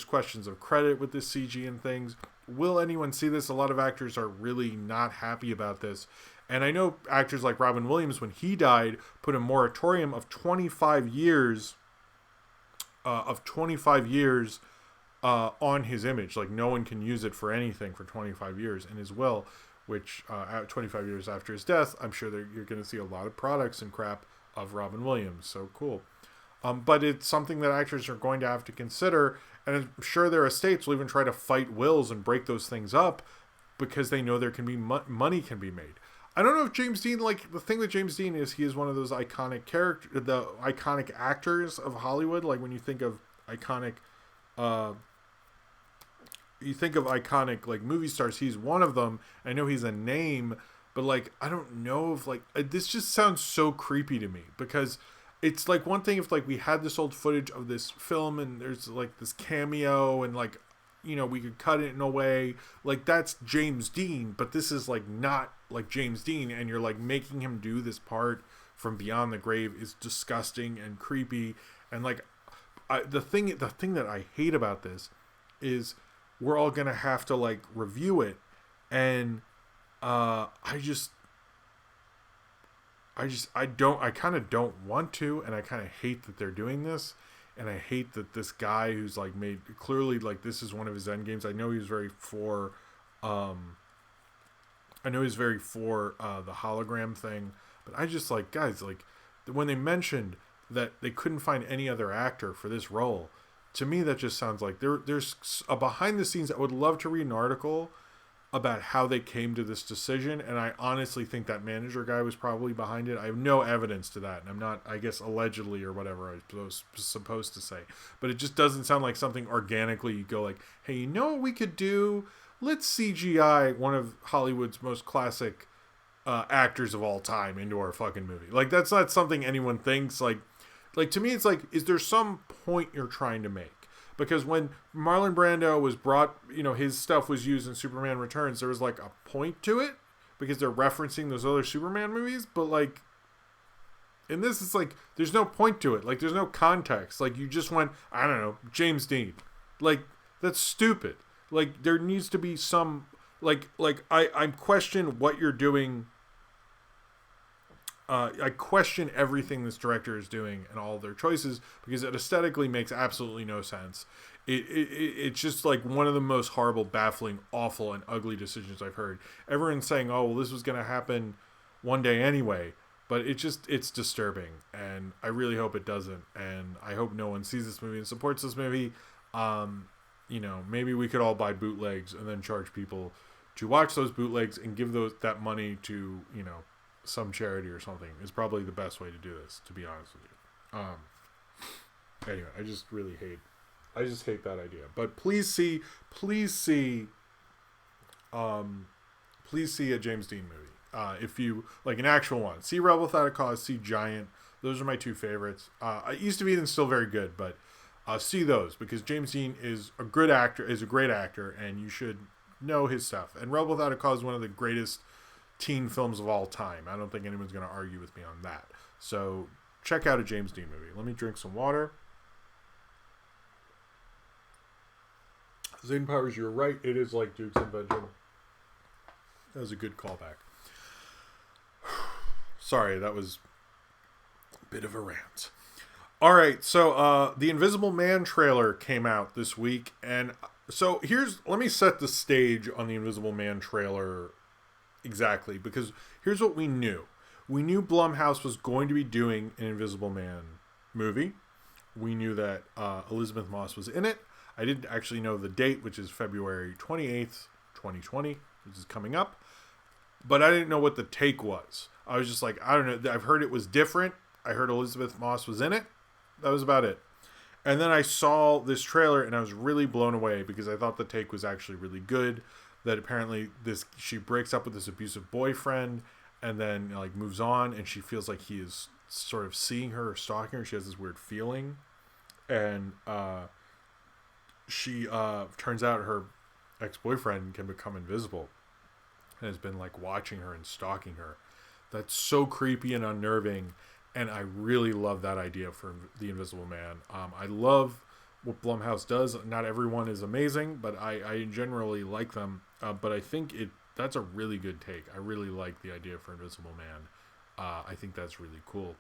questions of credit with this CG and things. Will anyone see this? A lot of actors are really not happy about this. And I know actors like Robin Williams, when he died, put a moratorium of 25 years on his image. Like, no one can use it for anything for 25 years in his will. Which 25 years after his death, I'm sure you're going to see a lot of products and crap of Robin Williams. So cool. But it's something that actors are going to have to consider, and I'm sure their estates will even try to fight wills and break those things up because they know there can be money can be made. I don't know if James Dean, like, the thing with James Dean is he is one of those iconic actors of Hollywood. Like, when you think of iconic like movie stars, he's one of them. I know he's a name, but like, I don't know if like, this just sounds so creepy to me, because it's like one thing if like we had this old footage of this film and there's like this cameo and like, we could cut it in a way like that's James Dean, but this is like not like James Dean, and you're like making him do this part from Beyond the Grave is disgusting and creepy. And like, the thing that I hate about this is we're all gonna have to like review it, and I kind of don't want to, and I kind of hate that they're doing this, and I hate that this guy who's like made clearly like this is one of his end games. I know he's very for the hologram thing, but I just like, guys, like when they mentioned that they couldn't find any other actor for this role, to me that just sounds like there's a behind the scenes. I would love to read an article about how they came to this decision, and I honestly think that manager guy was probably behind it. I have no evidence to that, and I'm not, I guess, allegedly or whatever I was supposed to say, but it just doesn't sound like something organically you go like, hey, you know what we could do? Let's CGI one of Hollywood's most classic actors of all time into our fucking movie. Like, that's not something anyone thinks. Like to me, it's like, is there some point you're trying to make? Because when Marlon Brando was brought, his stuff was used in Superman Returns, there was like a point to it because they're referencing those other Superman movies. But like, in this, it's like, there's no point to it. Like, there's no context. Like, you just went, I don't know, James Dean. Like, that's stupid. Like, there needs to be some, I question what you're doing I question everything this director is doing and all their choices because it aesthetically makes absolutely no sense. It's just like one of the most horrible, baffling, awful, and ugly decisions I've heard. Everyone's saying, "Oh, well, this was going to happen one day anyway," but it's disturbing, and I really hope it doesn't. And I hope no one sees this movie and supports this movie. Maybe we could all buy bootlegs and then charge people to watch those bootlegs and give that money to some charity or something. Is probably the best way to do this, to be honest with you. Anyway, I just hate that idea. But please see a James Dean movie. If you like an actual one, see Rebel Without a Cause, see Giant. Those are my two favorites. East of Eden's still very good, but see those because James Dean is a great actor, and you should know his stuff. And Rebel Without a Cause is one of the greatest teen films of all time. I don't think anyone's going to argue with me on that. So check out a James Dean movie. Let me drink some water. Zane Powers, you're right. It is like Duke's invention. That was a good callback. Sorry, that was a bit of a rant. All right, so the Invisible Man trailer came out this week, and so let me set the stage on the Invisible Man trailer exactly, because here's what we knew. We knew Blumhouse was going to be doing an Invisible Man movie. We knew that Elizabeth Moss was in it. I didn't actually know the date, which is February 28th, 2020, which is coming up. But I didn't know what the take was. I was just like, I don't know. I've heard it was different. I heard Elizabeth Moss was in it. That was about it. And then I saw this trailer, and I was really blown away because I thought the take was actually really good. That apparently she breaks up with this abusive boyfriend and then moves on, and she feels like he is sort of seeing her or stalking her. She has this weird feeling. And she turns out her ex-boyfriend can become invisible and has been watching her and stalking her. That's so creepy and unnerving, and I really love that idea for the Invisible Man. I love what Blumhouse does. Not everyone is amazing, but I generally like them. But I think that's a really good take. I really like the idea for Invisible Man. I think that's really cool.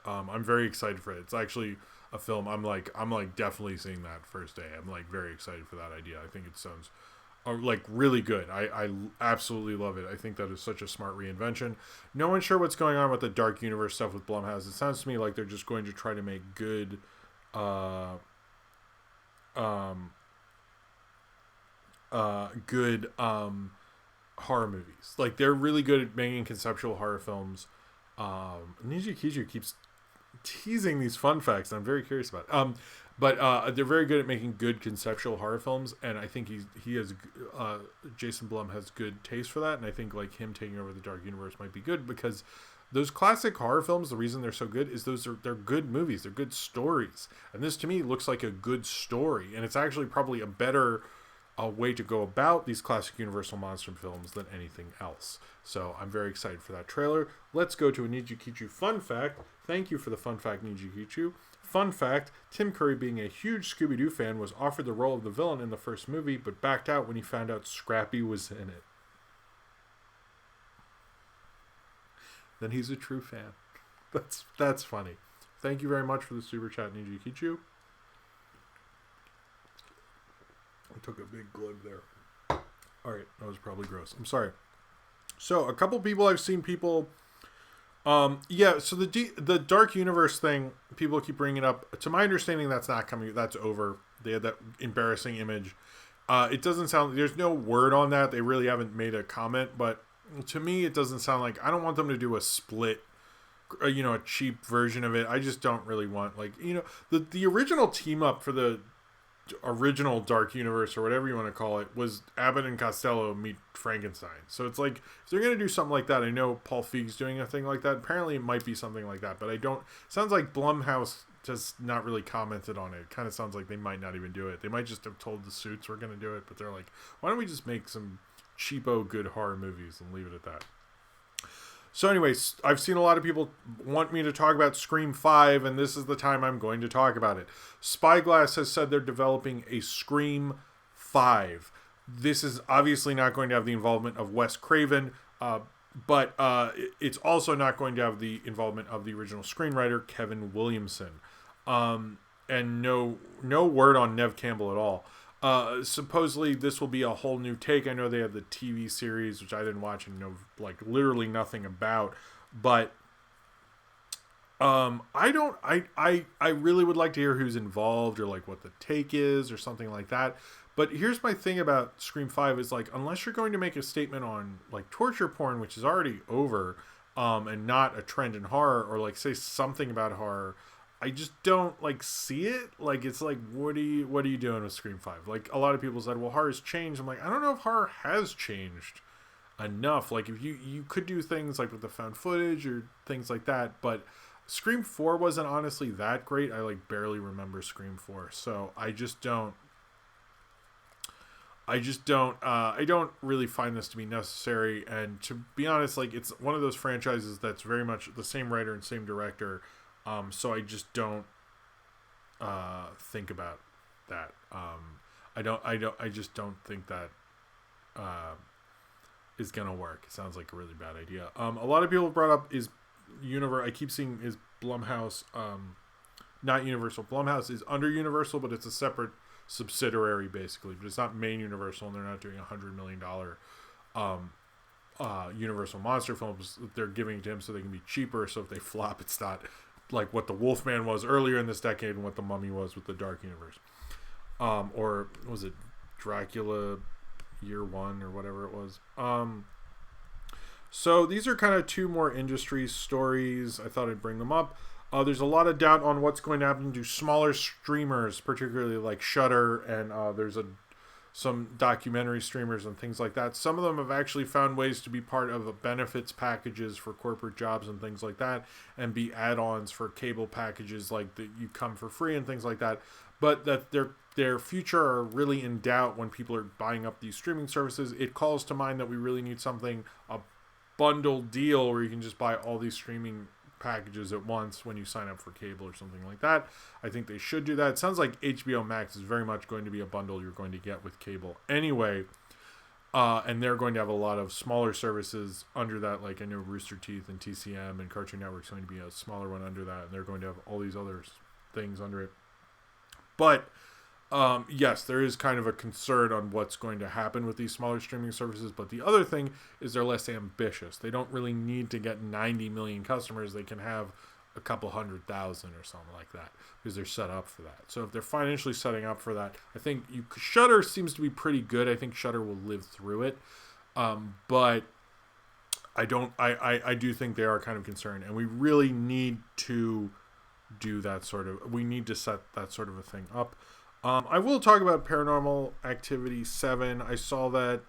I'm very excited for it. It's actually a film I'm definitely seeing that first day. I'm very excited for that idea. I think it sounds really good. I absolutely love it. I think that is such a smart reinvention. No one's sure what's going on with the Dark Universe stuff with Blumhouse. It sounds to me like they're just going to try to make good horror movies. They're really good at making conceptual horror films. Niji Kiju keeps teasing these fun facts, and I'm very curious about it. But they're very good at making good conceptual horror films, and I think he has Jason Blum has good taste for that, and I think him taking over the Dark Universe might be good because those classic horror films, the reason they're so good is they're good movies, they're good stories, and this to me looks like a good story, and it's actually probably a better way to go about these classic Universal monster films than anything else. So I'm very excited for that trailer. Let's go to a Niji Kichu fun fact. Thank you for the fun fact, Niji Kichu. Fun fact, Tim Curry, being a huge Scooby-Doo fan, was offered the role of the villain in the first movie, but backed out when he found out Scrappy was in it. Then he's a true fan. That's funny. Thank you very much for the super chat, Niji Kichu. I took a big glib there. Alright, that was probably gross. I'm sorry. So, a couple people I've seen so the Dark Universe thing, people keep bringing it up. To my understanding, that's not coming. That's over. They had that embarrassing image. It doesn't sound, there's no word on that. They really haven't made a comment, but to me, it doesn't sound like, I don't want them to do a split, a cheap version of it. I just don't really want, the original team up for the original Dark Universe, or whatever you want to call it, was Abbott and Costello meet Frankenstein. So it's if they're going to do something like that, I know Paul Feig's doing a thing like that. Apparently it might be something like that, but sounds like Blumhouse just not really commented on it. It kind of sounds like they might not even do it. They might just have told the Suits we're going to do it, but they're like, why don't we just make some cheapo good horror movies and leave it at that. So anyways, I've seen a lot of people want me to talk about Scream 5, and this is the time I'm going to talk about it. Spyglass has said they're developing a Scream 5. This is obviously not going to have the involvement of Wes Craven. but it's also not going to have the involvement of the original screenwriter Kevin Williamson, and no word on Nev Campbell at all. Supposedly this will be a whole new take. I know they have the TV series, which I didn't watch and know like literally nothing about, but I really would like to hear who's involved or like what the take is or something like that. But here's my thing about Scream 5 is like, unless you're going to make a statement on like torture porn, which is already over, and not a trend in horror, or like say something about horror, I just don't like see it. Like, it's like, what are you doing with Scream 5? Like, a lot of people said, well, horror's changed. I'm like, I don't know if horror has changed enough. Like, if you could do things like with the found footage or things like that, but Scream 4 wasn't honestly that great. I like barely remember Scream 4. So I don't really find this to be necessary. And to be honest, like, it's one of those franchises that's very much the same writer and same director. So I just don't think about that. I just don't think that is gonna work. It sounds like a really bad idea. A lot of people brought up is I keep seeing is Blumhouse, not Universal. Blumhouse is under Universal, but it's a separate subsidiary basically. But it's not main Universal, and they're not doing $100 million Universal monster films. They're giving it to him so they can be cheaper. So if they flop, it's not like what the Wolfman was earlier in this decade and what the Mummy was with the Dark Universe. Or was it Dracula Year One or whatever it was. So these are kind of two more industry stories. I thought I'd bring them up. There's a lot of doubt on what's going to happen to smaller streamers, particularly like Shudder, and there's some documentary streamers and things like that. Some of them have actually found ways to be part of benefits packages for corporate jobs and things like that, and be add-ons for cable packages like that you come for free and things like that. But that their future are really in doubt when people are buying up these streaming services. It calls to mind that we really need something, a bundle deal where you can just buy all these streaming packages at once when you sign up for cable or something like that. I think they should do that. It sounds like HBO Max is very much going to be a bundle you're going to get with cable anyway, and they're going to have a lot of smaller services under that. Like, I know Rooster Teeth and TCM and Cartoon Network's going to be a smaller one under that, and they're going to have all these other things under it. But yes, there is kind of a concern on what's going to happen with these smaller streaming services. But the other thing is they're less ambitious. They don't really need to get 90 million customers. They can have a couple 100,000 or something like that because they're set up for that. So if they're financially setting up for that, I think Shudder seems to be pretty good. I think Shudder will live through it. But I do think they are kind of concerned, and we really need to do that we need to set that sort of a thing up. I will talk about Paranormal Activity 7. I saw that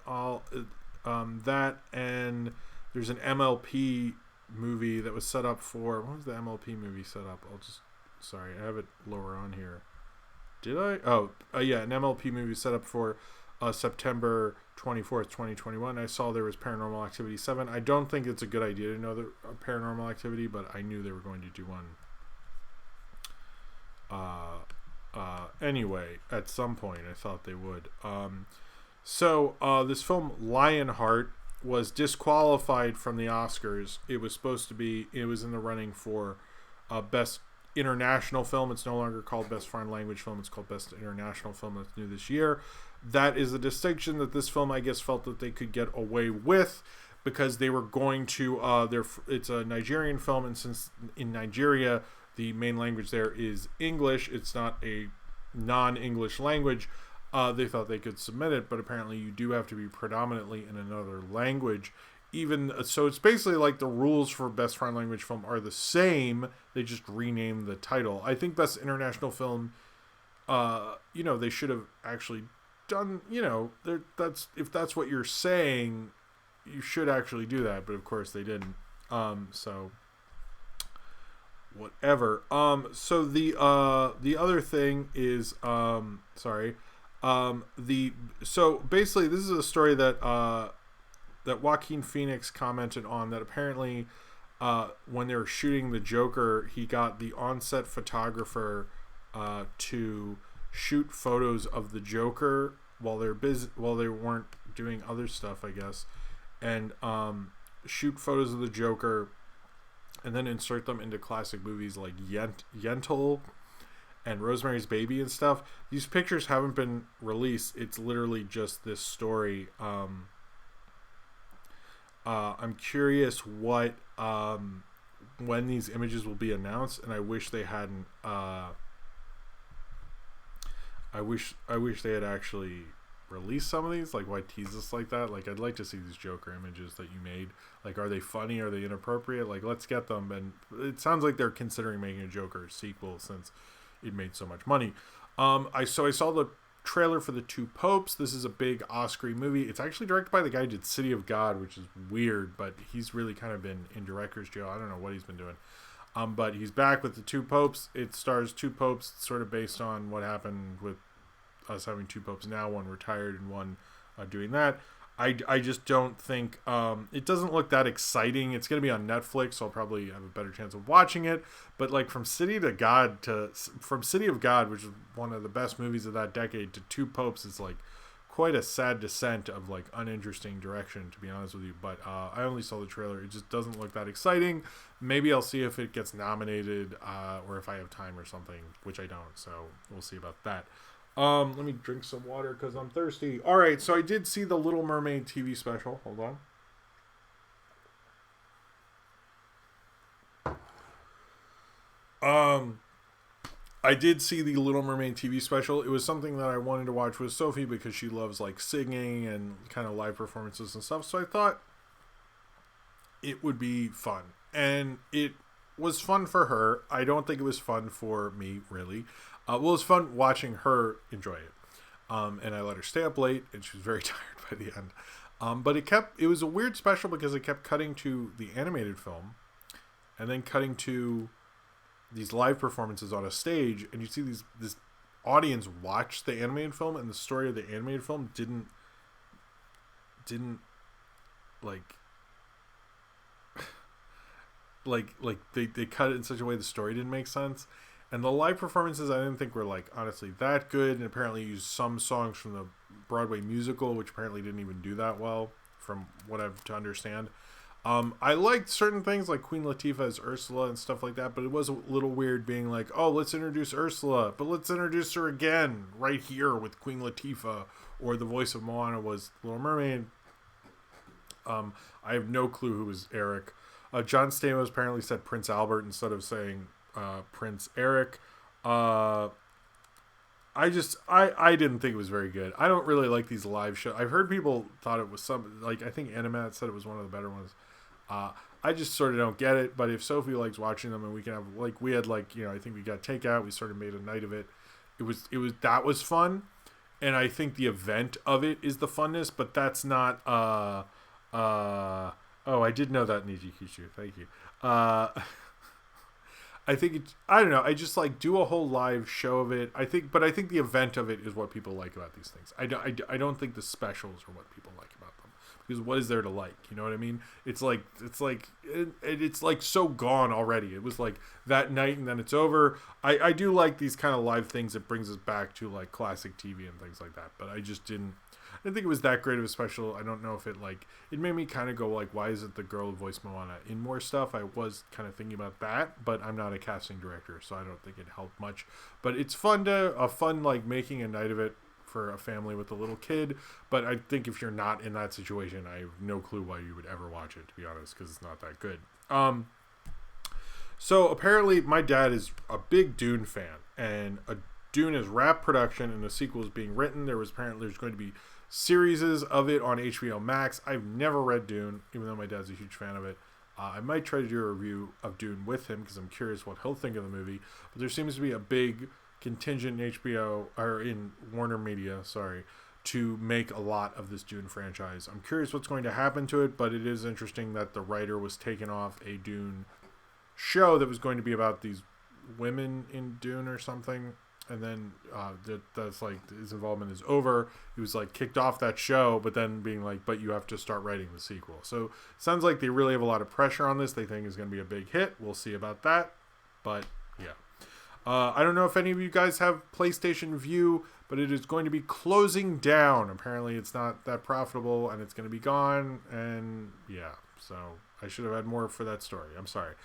that, and there's an MLP movie that was set up for, what was the MLP movie set up? Sorry, I have it lower on here. Did I? Yeah, an MLP movie set up for September 24th, 2021. I saw there was Paranormal Activity 7. I don't think it's a good idea to know the Paranormal Activity, but I knew they were going to do one. Anyway, at some point I thought they would. So this film Lionheart was disqualified from the Oscars. It was in the running for Best International Film. It's no longer called Best Foreign Language Film. It's called Best International Film. That's new this year. That is a distinction that this film, I guess, felt that they could get away with because they were going to it's a Nigerian film, and since in Nigeria the main language there is English, it's not a non-English language, they thought they could submit it, but apparently you do have to be predominantly in another language. So it's basically like the rules for Best Foreign Language Film are the same, they just rename the title. I think Best International Film, they should have actually done, if that's what you're saying, you should actually do that, but of course they didn't. So whatever. So the other thing is, so basically this is a story that Joaquin Phoenix commented on, that apparently when they were shooting the Joker, he got the on-set photographer to shoot photos of the Joker while they weren't doing other stuff, I guess, and shoot photos of the Joker and then insert them into classic movies like Yentl and Rosemary's Baby and stuff. These pictures haven't been released. It's literally just this story. I'm curious what when these images will be announced, and I wish they hadn't. I wish they had actually released some of these. Like, why tease us like that? Like, I'd like to see these Joker images that you made. Like, are they funny? Are they inappropriate? Like, let's get them. And it sounds like they're considering making a Joker sequel since it made so much money. I saw the trailer for The Two Popes. This is a big Oscar movie. It's actually directed by the guy who did City of God, which is weird, but he's really kind of been in director's jail. I don't know what he's been doing. But he's back with The Two Popes. It stars two popes, sort of based on what happened with us having two popes now, one retired and one doing that. I just don't think it doesn't look that exciting. It's going to be on Netflix, so I'll probably have a better chance of watching it. But like from City of God, which is one of the best movies of that decade, to Two Popes is like quite a sad descent of like uninteresting direction, to be honest with you. But I only saw the trailer. It just doesn't look that exciting. Maybe I'll see if it gets nominated or if I have time or something, which I don't. So we'll see about that. Let me drink some water because I'm thirsty. All right, so I did see the Little Mermaid TV special. Hold on. I did see the Little Mermaid TV special. It was something that I wanted to watch with Sophie because she loves like singing and kind of live performances and stuff. So I thought it would be fun. And it was fun for her. I don't think it was fun for me, really. Well, it was fun watching her enjoy it. And I let her stay up late, and she was very tired by the end. But it was a weird special because it kept cutting to the animated film and then cutting to these live performances on a stage, and you see this audience watch the animated film, and the story of the animated film didn't they cut it in such a way the story didn't make sense. And the live performances I didn't think were like honestly that good, and apparently used some songs from the Broadway musical, which apparently didn't even do that well from what I've to understand. I liked certain things like Queen Latifah as Ursula and stuff like that, but it was a little weird being like, oh, let's introduce Ursula, but let's introduce her again right here with Queen Latifah, or the voice of Moana was Little Mermaid. I have no clue who was Eric. John Stamos apparently said Prince Albert instead of saying Prince Eric. I didn't think it was very good. I don't really like these live shows. I've heard people thought it was some, like, I think Animat said it was one of the better ones. I just sort of don't get it, but if Sophie likes watching them and we can have, like, we had, like, you know, I think we got takeout, we sort of made a night of it. That was fun, and I think the event of it is the funness, but that's not, oh, I did know that, Niji Kishu, thank you. I think I don't know. I just like do a whole live show of it. I think the event of it is what people like about these things. I don't think the specials are what people like about them, because what is there to like? You know what I mean? It's like so gone already. It was like that night and then it's over. I do like these kind of live things. It brings us back to like classic TV and things like that. But I didn't think it was that great of a special. I don't know if it made me kind of go like, why isn't the girl who voiced Moana in more stuff? I was kind of thinking about that, but I'm not a casting director, so I don't think it helped much. But it's fun like making a night of it for a family with a little kid. But I think if you're not in that situation, I have no clue why you would ever watch it, to be honest, because it's not that good. So apparently my dad is a big Dune fan, and Dune is wrapped production and a sequel is being written. There's going to be series of it on HBO Max. I've never read Dune, even though my dad's a huge fan of it. I might try to do a review of Dune with him because I'm curious what he'll think of the movie. But there seems to be a big contingent in HBO or in Warner Media, to make a lot of this Dune franchise. I'm curious what's going to happen to it, but it is interesting that the writer was taken off a Dune show that was going to be about these women in Dune or something. And then that's like his involvement is over. He was like kicked off that show, but then being like, but you have to start writing the sequel. So it sounds like they really have a lot of pressure on this. They think it's going to be a big hit. We'll see about that. But yeah. I don't know if any of you guys have PlayStation Vue, but it is going to be closing down. Apparently it's not that profitable and it's going to be gone. And yeah, So I should have had more for that story. I'm sorry.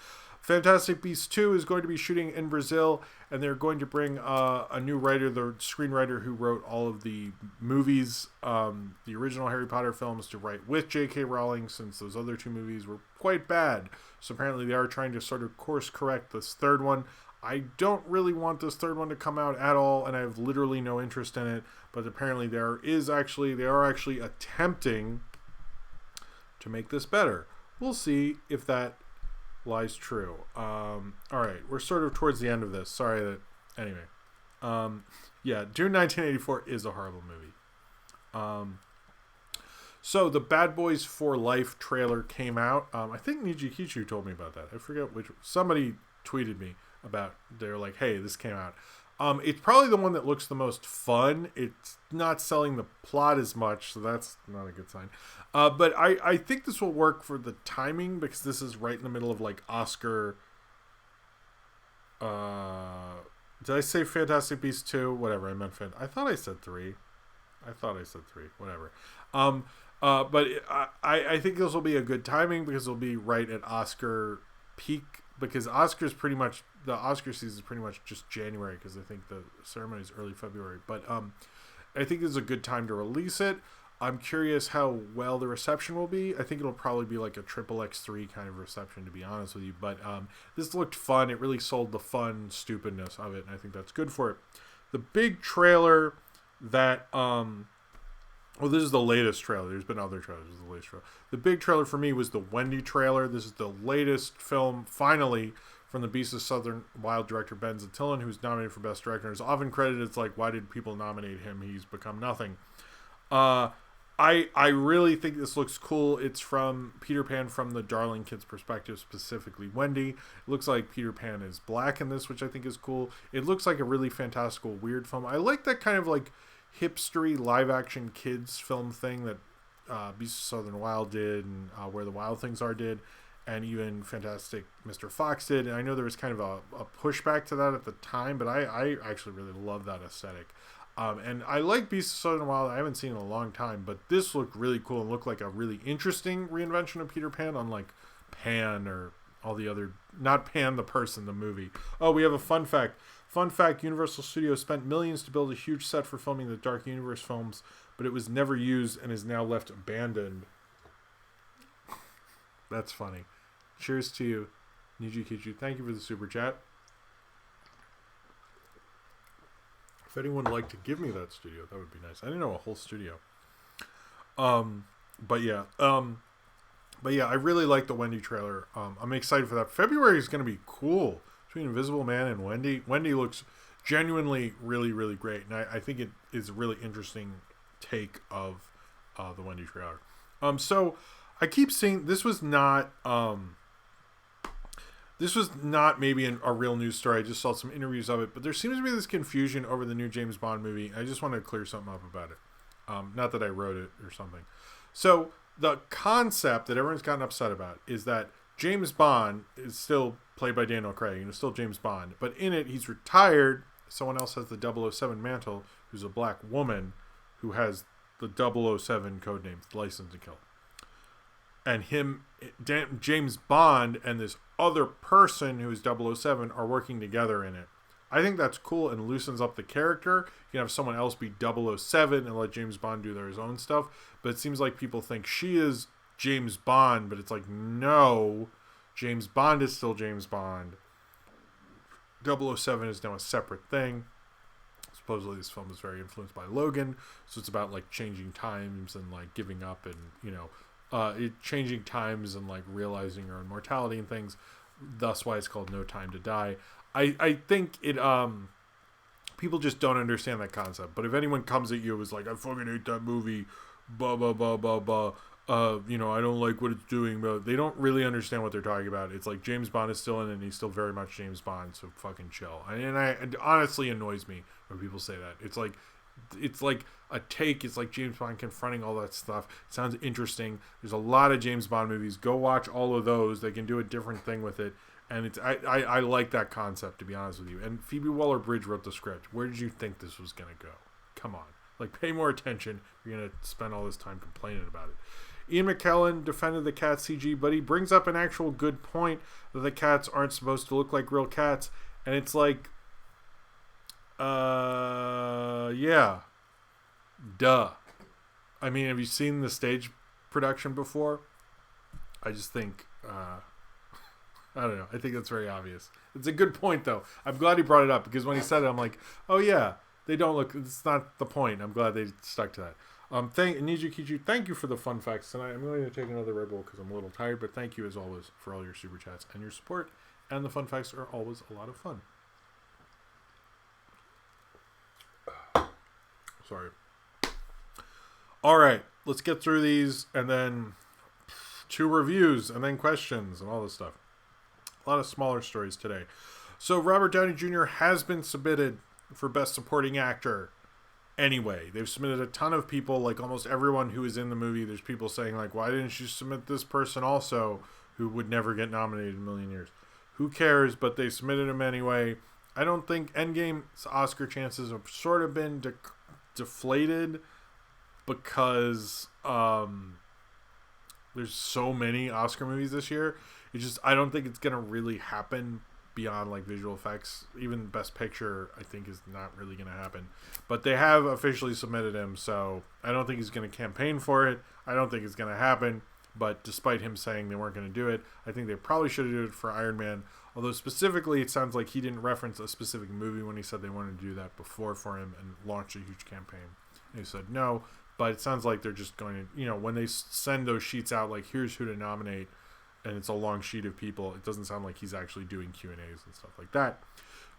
Fantastic Beasts 2 is going to be shooting in Brazil, and they're going to bring a new writer, the screenwriter who wrote all of the movies, the original Harry Potter films, to write with J.K. Rowling, since those other two movies were quite bad. So apparently they are trying to sort of course correct this third one. I don't really want this third one to come out at all, and I have literally no interest in it, but apparently they are actually attempting to make this better. We'll see if that lies true. All right, we're sort of towards the end of this. Sorry that. Anyway, yeah, Dune 1984 is a horrible movie. So the Bad Boys for Life trailer came out. I think Niji Kichu told me about that. I forget which. Somebody tweeted me about. They're like, "Hey, this came out." It's probably the one that looks the most fun. It's not selling the plot as much, so that's not a good sign. But I think this will work for the timing, because this is right in the middle of like Oscar. Did I say Fantastic Beasts 2? Whatever, I meant I thought I said 3. Whatever. But I think this will be a good timing, because it'll be right at Oscar peak, because the Oscar season is pretty much just January, because I think the ceremony is early February. But I think this is a good time to release it. I'm curious how well the reception will be. I think it'll probably be like a triple X3 kind of reception, to be honest with you. But this looked fun. It really sold the fun stupidness of it, and I think that's good for it. The big trailer that... well, this is the latest trailer. There's been other trailers. This is the latest trailer. The big trailer for me was the Wendy trailer. This is the latest film, finally, from the Beasts of Southern Wild director Ben Zittilin, who's nominated for Best Director. It's often credited. It's like, why did people nominate him? He's become nothing. I really think this looks cool. It's from Peter Pan from the Darling Kids' perspective, specifically Wendy. It looks like Peter Pan is black in this, which I think is cool. It looks like a really fantastical, weird film. I like that kind of like hipstery live-action kids film thing that Beasts of Southern Wild did, and Where the Wild Things Are did, and even Fantastic Mr. Fox did. And I know there was kind of a pushback to that at the time, but I actually really love that aesthetic. And I like Beasts of Southern Wild. I haven't seen it in a long time, but this looked really cool and looked like a really interesting reinvention of Peter Pan, unlike Pan or all the other... Not Pan the person, the movie. Oh, we have a fun fact. Fun fact, Universal Studios spent millions to build a huge set for filming the Dark Universe films, but it was never used and is now left abandoned. That's funny. Cheers to you, Niji Kichu. Thank you for the super chat. If anyone would like to give me that studio, that would be nice. I didn't know a whole studio. But yeah, I really like the Wendy trailer. I'm excited for that. February is going to be cool. Between Invisible Man and Wendy. Wendy looks genuinely really, really great. And I think it is a really interesting take of the Wendy trailer. So I keep seeing this was not maybe a real news story. I just saw some interviews of it, but there seems to be this confusion over the new James Bond movie. I just want to clear something up about it. Not that I wrote it or something. So the concept that everyone's gotten upset about is that James Bond is still played by Daniel Craig, and it's still James Bond, but in it he's retired. Someone else has the 007 mantle, who's a black woman who has the 007 codename, License to Kill. And James Bond and this other person who is 007 are working together in it. I think that's cool and loosens up the character. You can have someone else be 007 and let James Bond do his own stuff. But it seems like people think she is James Bond, but it's like, no, James Bond is still James Bond. 007 is now a separate thing. Supposedly this film is very influenced by Logan, so it's about like changing times and like giving up and, you know, changing times and like realizing your own mortality and things. Thus why it's called No Time to Die. I think it people just don't understand that concept. But if anyone comes at you and is like, I fucking hate that movie, blah blah blah blah blah, you know, I don't like what it's doing, but they don't really understand what they're talking about. It's like James Bond is still in it and he's still very much James Bond, so fucking chill. And it honestly annoys me when people say that. It's like a take. It's like James Bond confronting all that stuff. It sounds interesting. There's a lot of James Bond movies. Go watch all of those. They can do a different thing with it. And it's I like that concept, to be honest with you. And Phoebe Waller-Bridge wrote the script. Where did you think this was going to go? Come on. Like, pay more attention. You're going to spend all this time complaining about it. Ian McKellen defended the cat CG, but he brings up an actual good point that the cats aren't supposed to look like real cats. And it's like, yeah, duh. I mean, have you seen the stage production before? I just think, I don't know. I think that's very obvious. It's a good point, though. I'm glad he brought it up, because when he said it, I'm like, oh, yeah, they don't look, it's not the point. I'm glad they stuck to that. Niju Kichu, thank you for the fun facts tonight. I'm going to take another Red Bull because I'm a little tired, but thank you, as always, for all your super chats and your support. And the fun facts are always a lot of fun. Sorry. All right, let's get through these, and then 2 reviews, and then questions, and all this stuff. A lot of smaller stories today. So Robert Downey Jr. has been submitted for Best Supporting Actor. Anyway, they've submitted a ton of people, like almost everyone who is in the movie. There's people saying, like, why didn't you submit this person also, who would never get nominated in a million years? Who cares? But they submitted him anyway. I don't think Endgame's Oscar chances have sort of been deflated because there's so many Oscar movies this year. It's just, I don't think it's going to really happen beyond like visual effects. Even Best Picture, I think, is not really going to happen. But they have officially submitted him, so I don't think he's going to campaign for it. I don't think it's going to happen. But despite him saying they weren't going to do it, I think they probably should have done it for Iron Man. Although specifically, it sounds like he didn't reference a specific movie when he said they wanted to do that before for him and launch a huge campaign. And he said no, but it sounds like they're just going to, when they send those sheets out, like, here's who to nominate, and it's a long sheet of people, it doesn't sound like he's actually doing Q&As and stuff like that.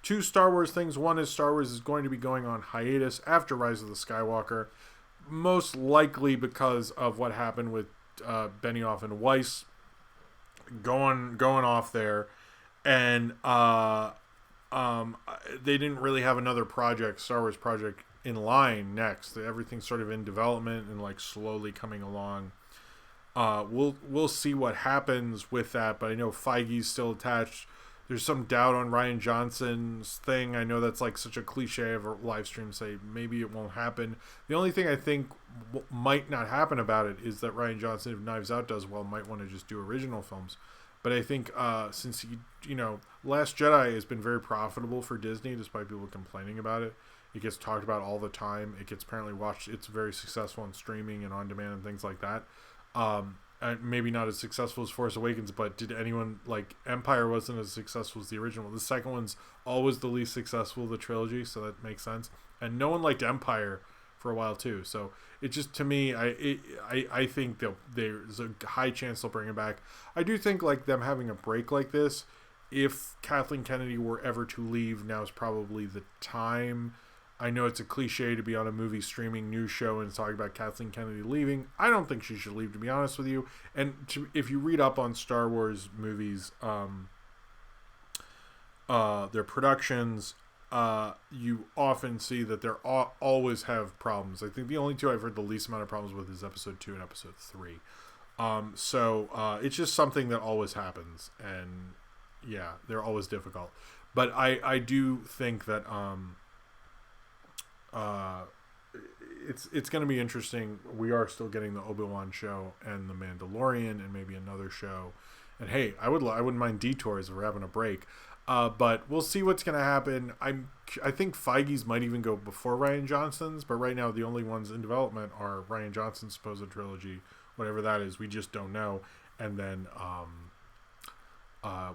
2 Star Wars things. One is Star Wars is going to be going on hiatus after Rise of the Skywalker, most likely because of what happened with Benioff and Weiss going off there, and they didn't really have another Star Wars project in line next. Everything's sort of in development and like slowly coming along. We'll see what happens with that, but I know Feige's still attached. There's some doubt on Rian Johnson's thing. I know that's like such a cliche of a live stream, say maybe it won't happen. The only thing I think might not happen about it is that Rian Johnson, if Knives Out does well, might want to just do original films. But I think since Last Jedi has been very profitable for Disney, despite people complaining about it. It gets talked about all the time. It gets apparently watched. It's very successful in streaming and on demand and things like that. And maybe not as successful as Force Awakens, but did anyone, like, Empire wasn't as successful as the original. The second one's always the least successful of the trilogy, so that makes sense. And no one liked Empire for a while too. So it just, to me, I think there's a high chance they'll bring it back. I do think, like, them having a break like this, if Kathleen Kennedy were ever to leave, now is probably the time. I know it's a cliche to be on a movie streaming news show and talk about Kathleen Kennedy leaving. I don't think she should leave, to be honest with you. And if you read up on Star Wars movies, their productions, you often see that they always have problems. I think the only 2 I've heard the least amount of problems with is Episode 2 and Episode 3. So it's just something that always happens. And, yeah, they're always difficult. But I do think that... it's going to be interesting. We are still getting the Obi-Wan show and the Mandalorian and maybe another show. And hey, I wouldn't mind detours if we're having a break. But we'll see what's going to happen. I think Feige's might even go before Rian Johnson's, but right now the only ones in development are Rian Johnson's supposed trilogy, whatever that is. We just don't know. And then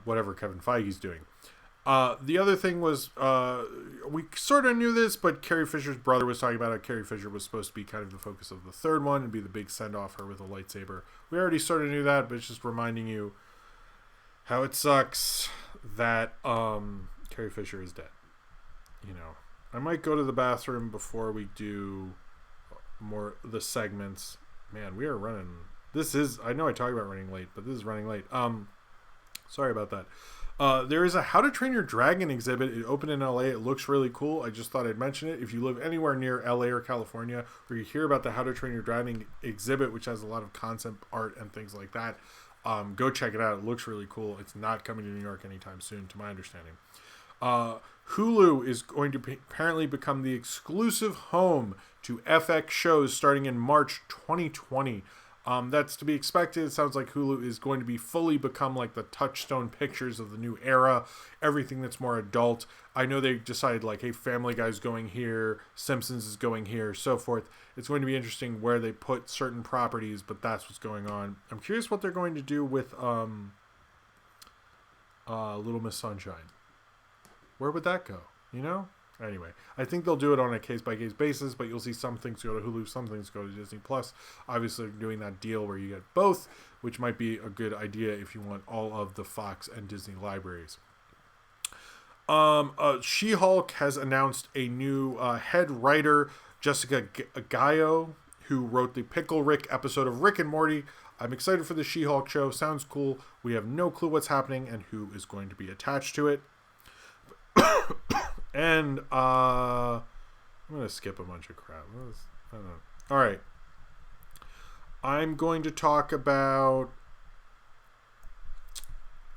whatever Kevin Feige's doing. The other thing was, we sort of knew this, but Carrie Fisher's brother was talking about how Carrie Fisher was supposed to be kind of the focus of the third one and be the big send-off, her with a lightsaber. We already sort of knew that, but it's just reminding you how it sucks that Carrie Fisher is dead. I might go to the bathroom before we do more the segments. Man, we are running. I know I talk about running late, but this is running late. Sorry about that. There is a How to Train Your Dragon exhibit. It opened in LA. It looks really cool. I just thought I'd mention it. If you live anywhere near LA or California, or you hear about the How to Train Your Dragon exhibit, which has a lot of concept art and things like that, go check it out. It looks really cool. It's not coming to New York anytime soon, to my understanding. Hulu is going to apparently become the exclusive home to FX shows starting in March 2020. That's to be expected. It sounds like Hulu is going to be fully become like the Touchstone Pictures of the new era. Everything that's more adult. I know they decided like, hey, Family Guy's going here, Simpsons is going here, so forth. It's going to be interesting where they put certain properties, but that's what's going on. I'm curious what they're going to do with Little Miss Sunshine. Where would that go? You know? Anyway, I think they'll do it on a case-by-case basis, but you'll see some things go to Hulu, some things go to Disney+. Obviously, doing that deal where you get both, which might be a good idea if you want all of the Fox and Disney libraries. She-Hulk has announced a new head writer, Jessica Gaio, who wrote the Pickle Rick episode of Rick and Morty. I'm excited for the She-Hulk show. Sounds cool. We have no clue what's happening and who is going to be attached to it. And I'm going to skip a bunch of crap. I don't know. All right. I'm going to talk about...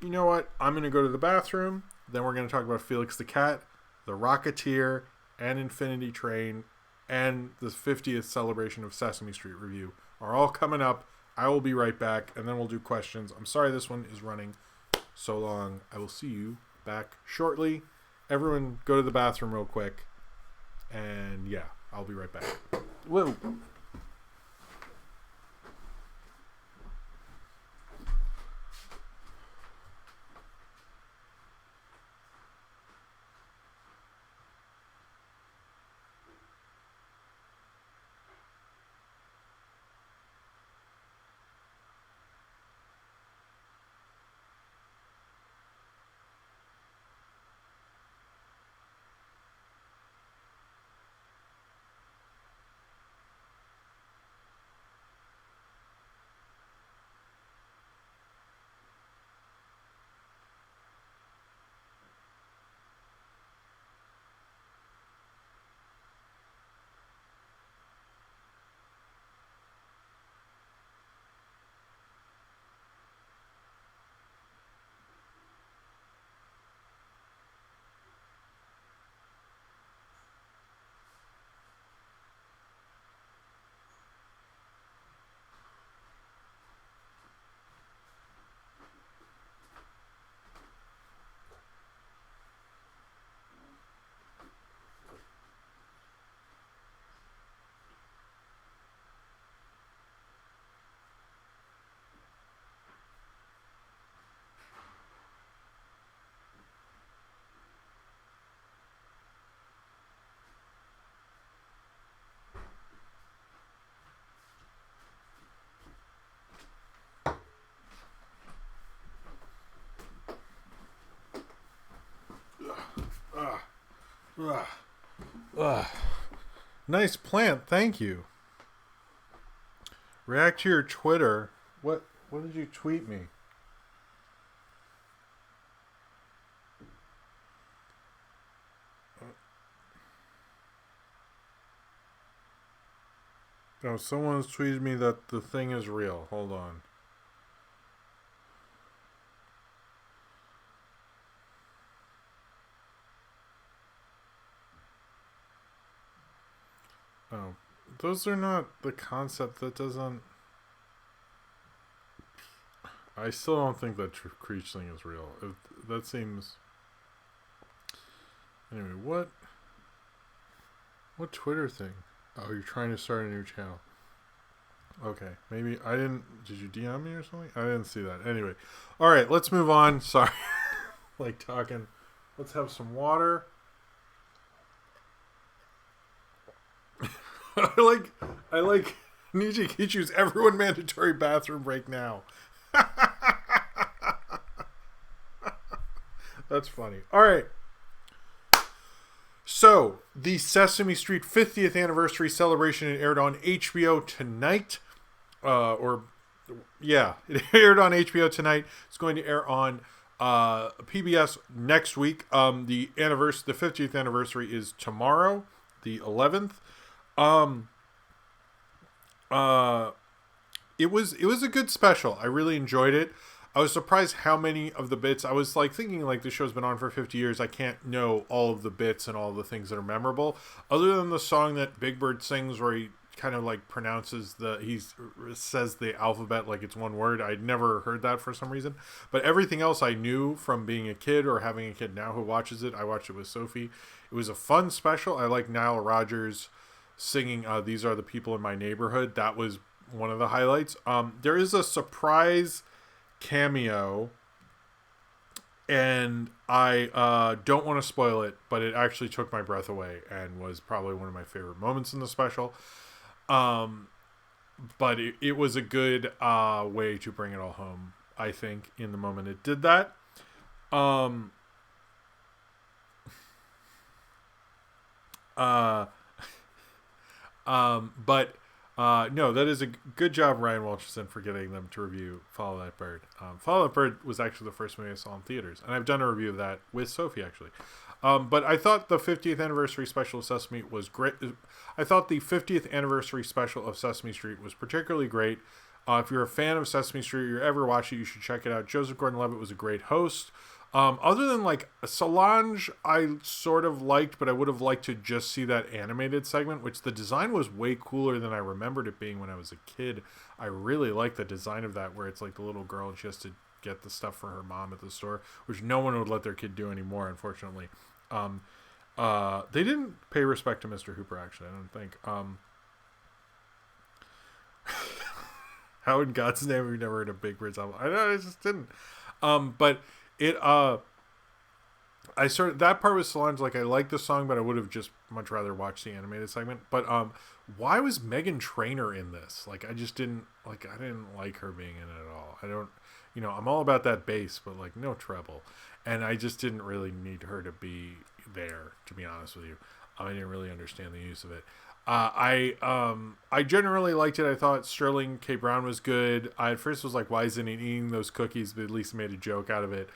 You know what? I'm going to go to the bathroom. Then we're going to talk about Felix the Cat, The Rocketeer, and Infinity Train, and the 50th celebration of Sesame Street Review are all coming up. I will be right back, and then we'll do questions. I'm sorry this one is running so long. I will see you back shortly. Everyone go to the bathroom real quick. And yeah, I'll be right back. Whoa. Nice plant, thank you. React to your Twitter. What did you tweet me? No, someone's tweeted me that the thing is real. Hold on. Oh, those are not the concept. That doesn't... I still don't think that Creech thing is real. That seems... Anyway, what Twitter thing? Oh, you're trying to start a new channel. Okay, maybe I didn't... Did you DM me or something? I didn't see that. Anyway. Alright, let's move on. Sorry. Like talking. Let's have some water. I like Niji Kichu's everyone mandatory bathroom break now. That's funny. All right. So, the Sesame Street 50th anniversary celebration aired on HBO tonight. It aired on HBO tonight. It's going to air on PBS next week. The 50th anniversary is tomorrow, the 11th. It was a good special. I really enjoyed it. I was surprised how many of the bits. I was like thinking like the show's been on for 50 years. I can't know all of the bits and all the things that are memorable, other than the song that Big Bird sings where he kind of like pronounces says the alphabet like it's one word. I'd never heard that for some reason, but everything else I knew from being a kid or having a kid now who watches it. I watched it with Sophie. It was a fun special. I like Nile Rodgers singing "These Are the People in My Neighborhood." That was one of the highlights. There is a surprise cameo, and I don't want to spoil it, but it actually took my breath away and was probably one of my favorite moments in the special. But it was a good way to bring it all home, I think, in the moment it did that. But no, that is a good job, Ryan Walterson, for getting them to review Follow That Bird. Follow That Bird was actually the first movie I saw in theaters, and I've done a review of that with Sophie, actually. But I thought the 50th anniversary special of Sesame was great. I thought the 50th anniversary special of Sesame Street was particularly great. If you're a fan of Sesame Street, or you ever watch it, you should check it out. Joseph Gordon-Levitt was a great host. Other than like Solange, I sort of liked, but I would have liked to just see that animated segment, which the design was way cooler than I remembered it being when I was a kid. I really like the design of that, where it's like the little girl and she has to get the stuff for her mom at the store, which no one would let their kid do anymore, unfortunately. They didn't pay respect to Mr. Hooper, actually, I don't think. How in God's name have we never heard of Big Bird's album? I know, I just didn't. But it, that part with Solange, like, I liked the song, but I would have just much rather watched the animated segment. But, why was Meghan Trainor in this? Like, I didn't like her being in it at all. I'm all about that bass, but like no treble. And I just didn't really need her to be there, to be honest with you. I didn't really understand the use of it. I generally liked it. I thought Sterling K. Brown was good. I at first was like, why isn't he eating those cookies? But at least made a joke out of it.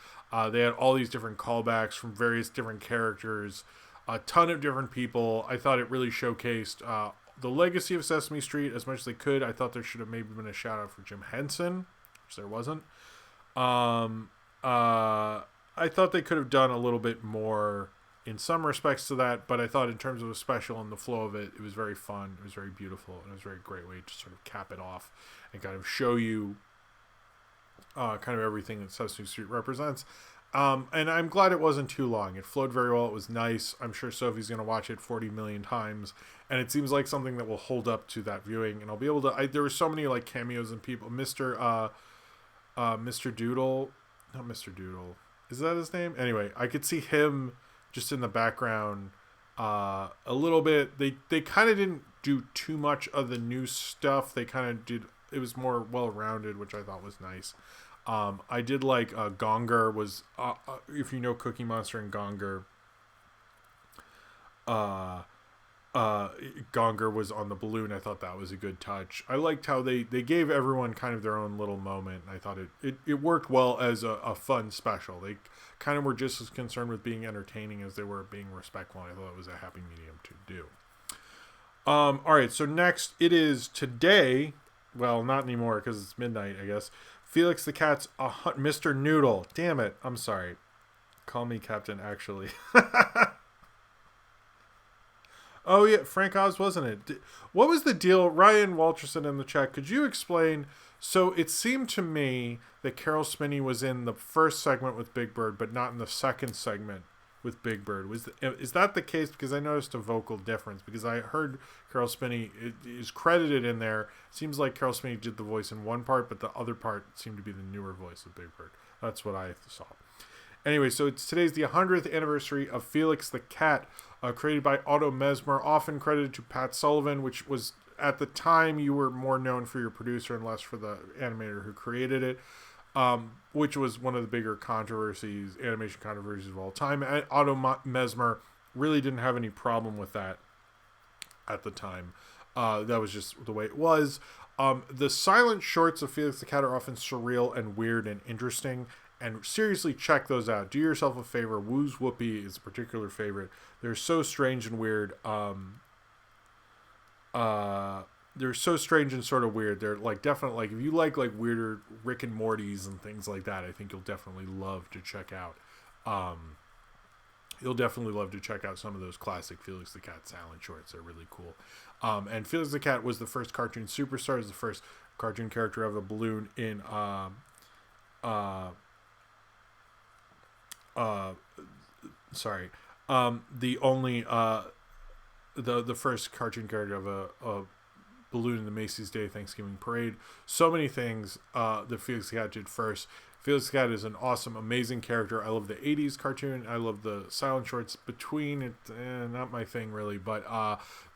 They had all these different callbacks from various different characters, a ton of different people. I thought it really showcased the legacy of Sesame Street as much as they could. I thought there should have maybe been a shout out for Jim Henson, which there wasn't. I thought they could have done a little bit more in some respects to that, but I thought in terms of a special and the flow of it, it was very fun. It was very beautiful, and it was a very great way to sort of cap it off and kind of show you kind of everything that Sesame Street represents. And I'm glad it wasn't too long. It flowed very well. It was nice. I'm sure Sophie's going to watch it 40 million times, and it seems like something that will hold up to that viewing, and I'll be able to... there were so many like cameos and people. Mr. Doodle... Not Mr. Doodle. Is that his name? Anyway, I could see him just in the background a little bit. They kind of didn't do too much of the new stuff. They kind of did... It was more well-rounded, which I thought was nice. I did like Gonger was... if you know Cookie Monster and Gonger... Gonger was on the balloon. I thought that was a good touch. I liked how they gave everyone kind of their own little moment. And I thought it worked well as a fun special. They kind of were just as concerned with being entertaining as they were being respectful. I thought it was a happy medium to do. All right, so next it is today. Well, not anymore because it's midnight, I guess. Felix the Cat's Mr. Noodle. Damn it. I'm sorry. Call me Captain, actually. Oh, yeah, Frank Oz, wasn't it? What was the deal? Ryan Walterson in the chat, could you explain? So it seemed to me that Carol Spinney was in the first segment with Big Bird, but not in the second segment with Big Bird. Is that the case? Because I noticed a vocal difference. Because I heard Carol Spinney is credited in there. It seems like Carol Spinney did the voice in one part, but the other part seemed to be the newer voice of Big Bird. That's what I saw. Anyway, so today's the 100th anniversary of Felix the Cat, created by Otto Mesmer, often credited to Pat Sullivan, which was, at the time, you were more known for your producer and less for the animator who created it, which was one of the bigger animation controversies of all time. And Otto Mesmer really didn't have any problem with that at the time. That was just the way it was. The silent shorts of Felix the Cat are often surreal and weird and interesting. And seriously, check those out. Do yourself a favor. Woo's Whoopie is a particular favorite. They're so strange and weird. They're so strange and sort of weird. They're like definitely like if you like weirder Rick and Morty's and things like that, I think you'll definitely love to check out you'll definitely love to check out some of those classic Felix the Cat silent shorts. They're really cool. And Felix the Cat was the first cartoon superstar, was the first cartoon character of a balloon in the only the first cartoon character of a balloon in the Macy's Day Thanksgiving Parade. So many things that Felix the Cat did first. Felix the Cat is an awesome, amazing character. I love the 80s cartoon. I love the silent shorts between it. Not my thing, really. But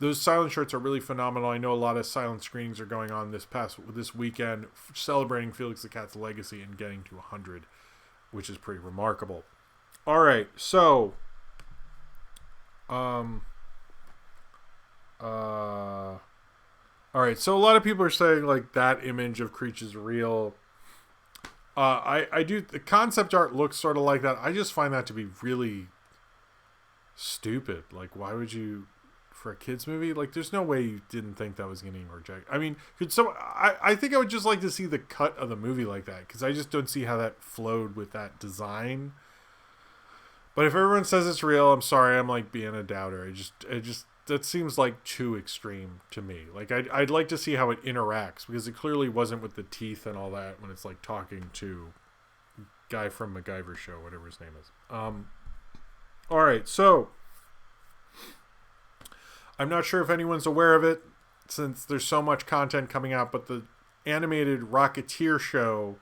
those silent shorts are really phenomenal. I know a lot of silent screenings are going on this weekend, celebrating Felix the Cat's legacy and getting to 100, which is pretty remarkable. All right, so... all right, so a lot of people are saying, like, that image of Creech is real. I do. The concept art looks sort of like that. I just find that to be really stupid. Like, why would you, for a kids movie? Like, there's no way you didn't think that was getting rejected. I mean, I think I would just like to see the cut of the movie like that, because I just don't see how that flowed with that design. But if everyone says it's real, I'm sorry. I'm like being a doubter. It just that seems like too extreme to me. Like, I'd like to see how it interacts, because it clearly wasn't with the teeth and all that when it's like talking to guy from MacGyver show, whatever his name is. All right, so I'm not sure if anyone's aware of it since there's so much content coming out, but the animated Rocketeer show,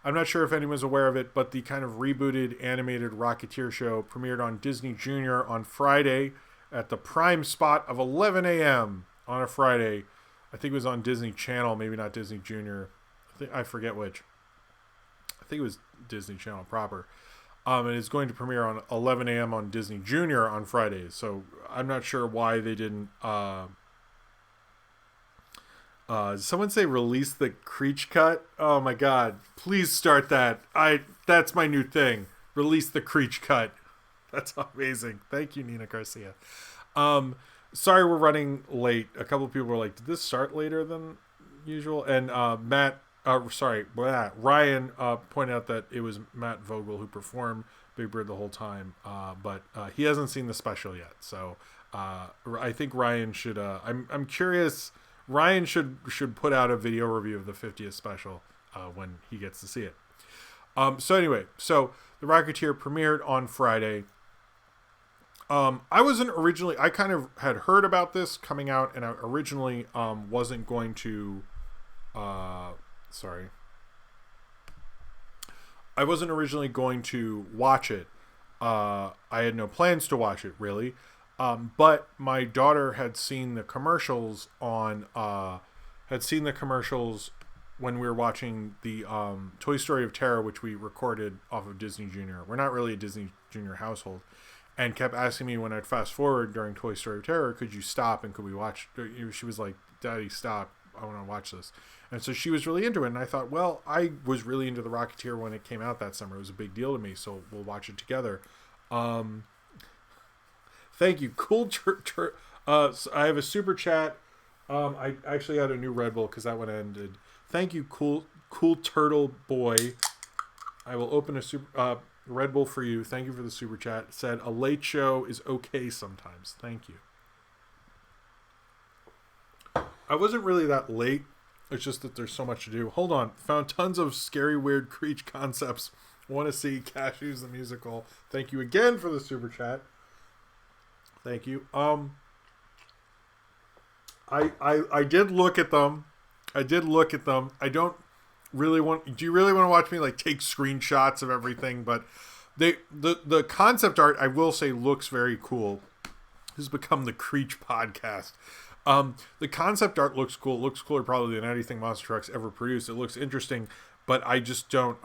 I'm not sure if anyone's aware of it, but the kind of rebooted animated Rocketeer show premiered on Disney Junior on Friday at the prime spot of 11 a.m. on a Friday. I think it was on Disney Channel, maybe not Disney Junior. I forget which. I think it was Disney Channel proper. And it's going to premiere on 11 a.m. on Disney Junior on Fridays. So I'm not sure why they didn't... did someone say release the Creech cut? Oh my god. Please start that. That's my new thing. Release the Creech cut. That's amazing. Thank you, Nina Garcia. Sorry we're running late. A couple of people were like, did this start later than usual? And Ryan pointed out that it was Matt Vogel who performed Big Bird the whole time. But he hasn't seen the special yet. So I think Ryan should... I'm curious... Ryan should put out a video review of the 50th special when he gets to see it. So anyway, the Rocketeer premiered on Friday. I kind of had heard about this coming out, and I originally wasn't going to... I wasn't originally going to watch it. I had no plans to watch it, really. But my daughter had seen the commercials when we were watching the Toy Story of Terror, which we recorded off of Disney Junior. We're not really a Disney Junior household, and kept asking me when I'd fast forward during Toy Story of Terror, could you stop and could we watch? She was like, Daddy, stop. I want to watch this. And so she was really into it, and I thought, well, I was really into the Rocketeer when it came out that summer. It was a big deal to me, so we'll watch it together. Thank you. Cool. I have a super chat. I actually had a new Red Bull because that one ended. Thank you, cool turtle boy. I will open a super Red Bull for you. Thank you for the super chat. It said a late show is okay sometimes. Thank you. I wasn't really that late. It's just that there's so much to do. Hold on. Found tons of scary, weird Creech concepts. Want to see Cashews the Musical. Thank you again for the super chat. Thank you. I did look at them. I don't really want... Do you really want to watch me like take screenshots of everything? But the concept art, I will say, looks very cool. This has become the Creech podcast. The concept art looks cool. It looks cooler probably than anything Monster Trucks ever produced. It looks interesting, but I just don't...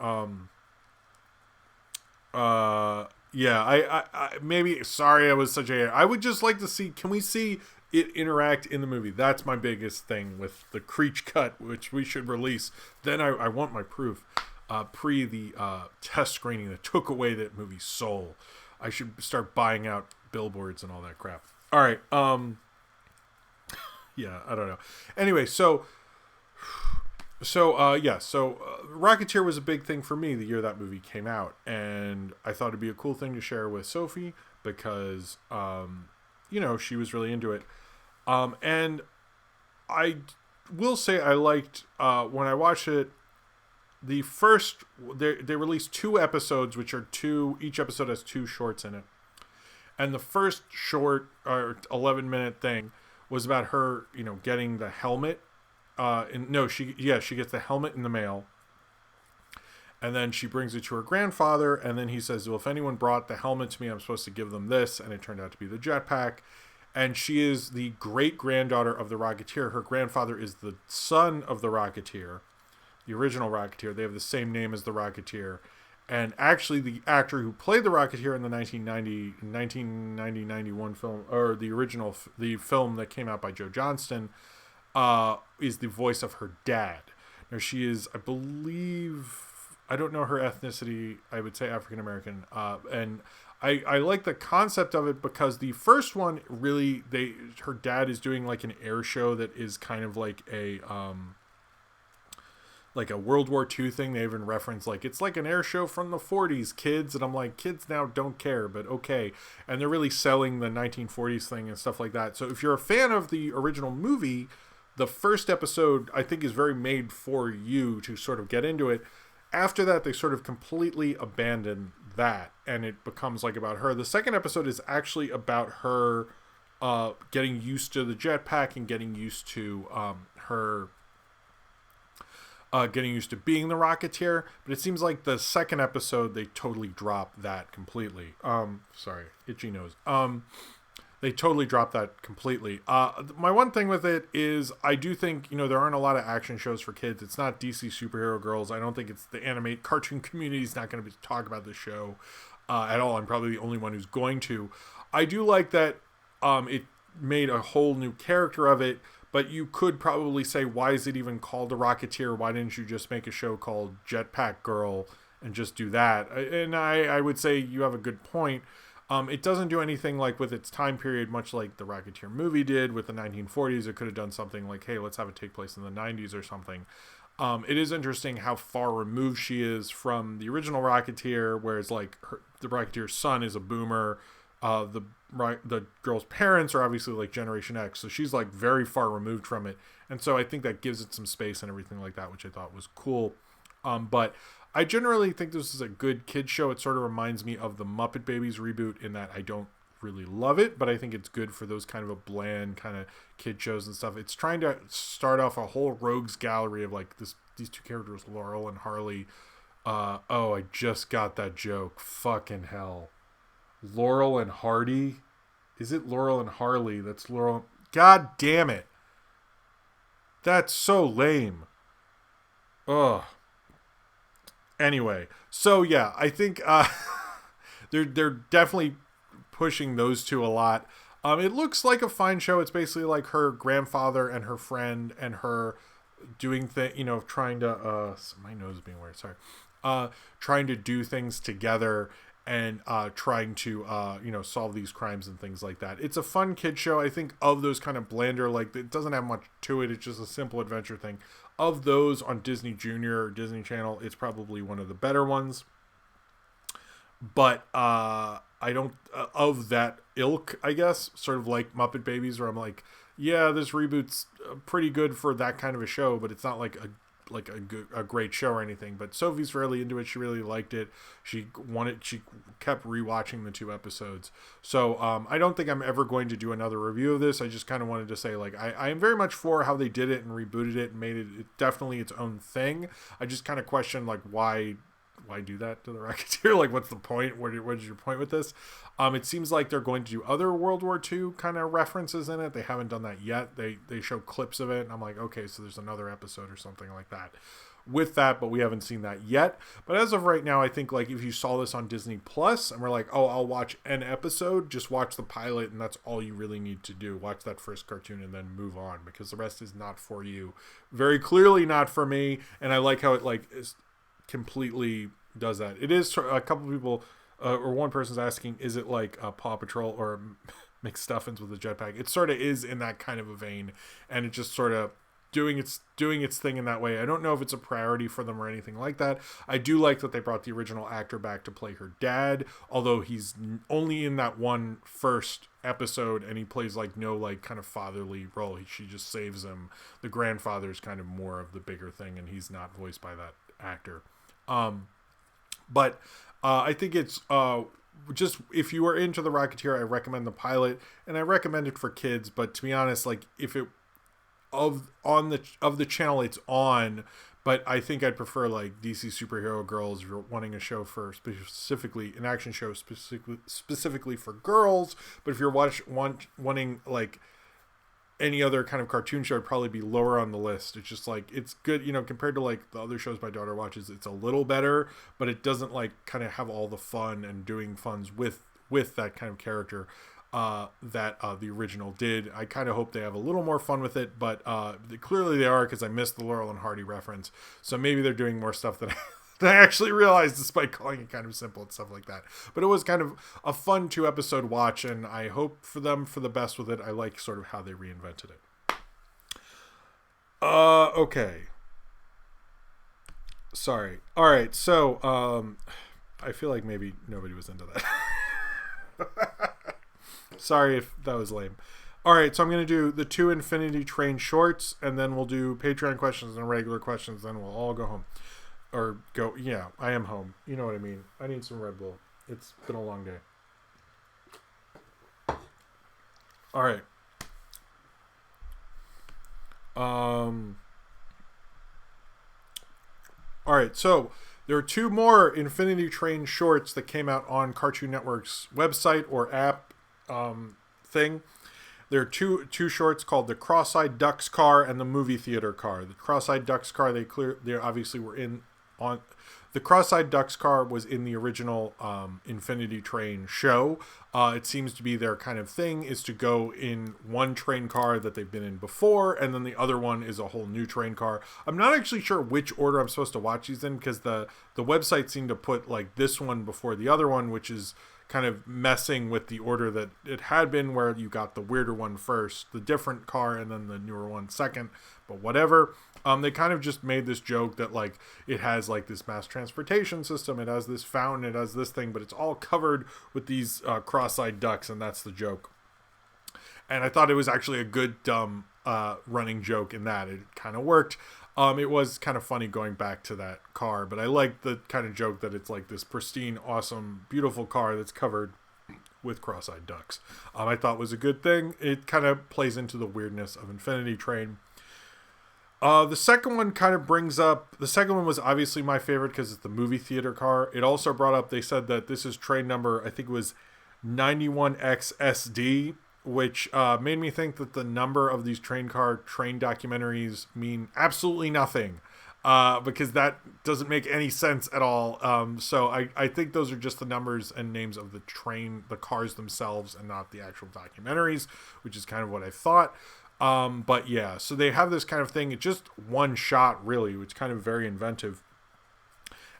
I maybe, sorry I was such a... I would just like to see... Can we see it interact in the movie? That's my biggest thing with the Creech cut, which we should release. Then I want my proof. Pre the test screening that took away that movie's soul. I should start buying out billboards and all that crap. All right. Yeah, I don't know. Anyway, so Rocketeer was a big thing for me the year that movie came out, and I thought it'd be a cool thing to share with Sophie because, she was really into it. And I will say I liked when I watched it. The first they released 2 episodes, which are each episode has 2 shorts in it, and the first short or 11-minute thing was about her, getting the helmet. She gets the helmet in the mail, and then she brings it to her grandfather, and then he says, well, if anyone brought the helmet to me, I'm supposed to give them this, and it turned out to be the jetpack. And she is the great granddaughter of the Rocketeer. Her grandfather is the son of the Rocketeer, the original Rocketeer. They have the same name as the Rocketeer. And actually, the actor who played the Rocketeer in the 1990-91 film, or the film that came out by Joe Johnston, is the voice of her dad. Now, she is, I believe, I don't know her ethnicity. I would say African American. And I like the concept of it because the first one really, her dad is doing like an air show that is kind of like a World War II thing. They even reference like it's like an air show from the 40s, kids. And I'm like, kids now don't care, but okay. And they're really selling the 1940s thing and stuff like that. So if you're a fan of the original movie, the first episode I think is very made for you to sort of get into it. After that, they sort of completely abandon that, and it becomes like about her. The second episode is actually about her getting used to the jetpack and getting used to her getting used to being the Rocketeer. But it seems like the second episode they totally drop that completely. Sorry, itchy nose. They totally dropped that completely. My one thing with it is I do think, there aren't a lot of action shows for kids. It's not DC Superhero Girls. I don't think it's the animate cartoon community is not going to talk about the show at all. I'm probably the only one who's going to. I do like that it made a whole new character of it, but you could probably say, why is it even called The Rocketeer? Why didn't you just make a show called Jetpack Girl and just do that? And I would say you have a good point. It doesn't do anything like with its time period, much like the Rocketeer movie did with the 1940s. It could have done something like, hey, let's have it take place in the 90s or something. It is interesting how far removed she is from the original Rocketeer, whereas like the Rocketeer's son is a boomer. The girl's parents are obviously like Generation X, so she's like very far removed from it. And so I think that gives it some space and everything like that, which I thought was cool. But I generally think this is a good kid show. It sort of reminds me of the Muppet Babies reboot in that I don't really love it, but I think it's good for those kind of a bland kind of kid shows and stuff. It's trying to start off a whole rogues gallery of like these 2 characters, Laurel and Harley. I just got that joke. Fucking hell. Laurel and Hardy? Is it Laurel and Harley? That's Laurel. God damn it. That's so lame. Ugh. Anyway, so yeah, I think they're definitely pushing those 2 a lot. It looks like a fine show. It's basically like her grandfather and her friend and her doing trying to my nose is being weird. Sorry, trying to do things together and trying to solve these crimes and things like that. It's a fun kid show. I think of those kind of blander, like it doesn't have much to it. It's just a simple adventure thing. Of those on Disney Junior or Disney Channel, it's probably one of the better ones. But I don't of that ilk, I guess, sort of like Muppet Babies, where I'm like, yeah, this reboot's pretty good for that kind of a show, but it's not like a great show or anything. But Sophie's fairly into it. She really liked it. She kept rewatching the 2 episodes. So I don't think I'm ever going to do another review of this. I just kind of wanted to say, like, I am very much for how they did it and rebooted it and made it definitely its own thing. I just kind of question, like, why do that to the Rocketeer? Like, what's the point? What is your point with this? It seems like they're going to do other World War II kind of references in it. They haven't done that yet. They show clips of it, and I'm like, okay, so there's another episode or something like that with that, but we haven't seen that yet. But as of right now, I think, like, if you saw this on Disney Plus and we're like, oh, I'll watch an episode, just watch the pilot, and that's all you really need to do. Watch that first cartoon and then move on, because the rest is not for you. Very clearly not for me, and I like how it, like, is completely does that. It is a couple people or one person's asking, is it like Paw Patrol or McStuffins with a jetpack? It sort of is in that kind of a vein, and it just sort of doing its thing in that way. I don't know if it's a priority for them or anything like that. I do like that they brought the original actor back to play her dad, although he's only in that one first episode, and he plays like no like kind of fatherly role. She just saves him. The grandfather is kind of more of the bigger thing, and he's not voiced by that actor. But I think it's just, if you are into The Rocketeer, I recommend the pilot, and I recommend it for kids. But to be honest, like if it of the channel it's on, but I think I'd prefer like DC Superhero Girls if you're wanting a show for specifically an action show specifically for girls. But if you're wanting like any other kind of cartoon show, it'd probably be lower on the list. It's just like, it's good, you know, compared to like the other shows my daughter watches, it's a little better, but it doesn't like kind of have all the fun and doing funs with that kind of character that the original did. I kind of hope they have a little more fun with it, but clearly they are, because I missed the Laurel and Hardy reference. So maybe they're doing more stuff that I actually realized, despite calling it kind of simple and stuff like that. But it was kind of a fun 2-episode watch, and I hope for them for the best with it. I like sort of how they reinvented it. Okay. Sorry. All right. So, I feel like maybe nobody was into that. Sorry if that was lame. All right, so I'm going to do the 2 Infinity Train shorts, and then we'll do Patreon questions and regular questions, then we'll all go home. Or go, yeah, I am home. You know what I mean. I need some Red Bull. It's been a long day. All right. All right, so there are 2 more Infinity Train shorts that came out on Cartoon Network's website or app thing. There are two shorts called The Cross-Eyed Ducks Car and The Movie Theater Car. The Cross-Eyed Ducks Car, they obviously were in on. The Cross-Eyed Ducks Car was in the original Infinity Train show. It seems to be their kind of thing, is to go in one train car that they've been in before, and then the other one is a whole new train car. I'm not actually sure which order I'm supposed to watch these in, because the website seemed to put like this one before the other one, which is kind of messing with the order that it had been, where you got the weirder one first, the different car, and then the newer one second. But whatever. They kind of just made this joke that like it has like this mass transportation system, it has this fountain, it has this thing, but it's all covered with these cross-eyed ducks, and that's the joke. And I thought it was actually a good dumb running joke in that it kind of worked. It was kind of funny going back to that car, but I like the kind of joke that it's like this pristine, awesome, beautiful car that's covered with cross-eyed ducks. I thought was a good thing. It kind of plays into the weirdness of Infinity Train. The second one kind of brings up, the second one was obviously my favorite because it's the movie theater car. It also brought up, they said that this is train number, I think it was 91XSD, which made me think that the number of these train documentaries mean absolutely nothing, because that doesn't make any sense at all. So I think those are just the numbers and names of the cars themselves, and not the actual documentaries, which is kind of what I thought. But yeah, so they have this kind of thing. It's just one shot really, which is kind of very inventive.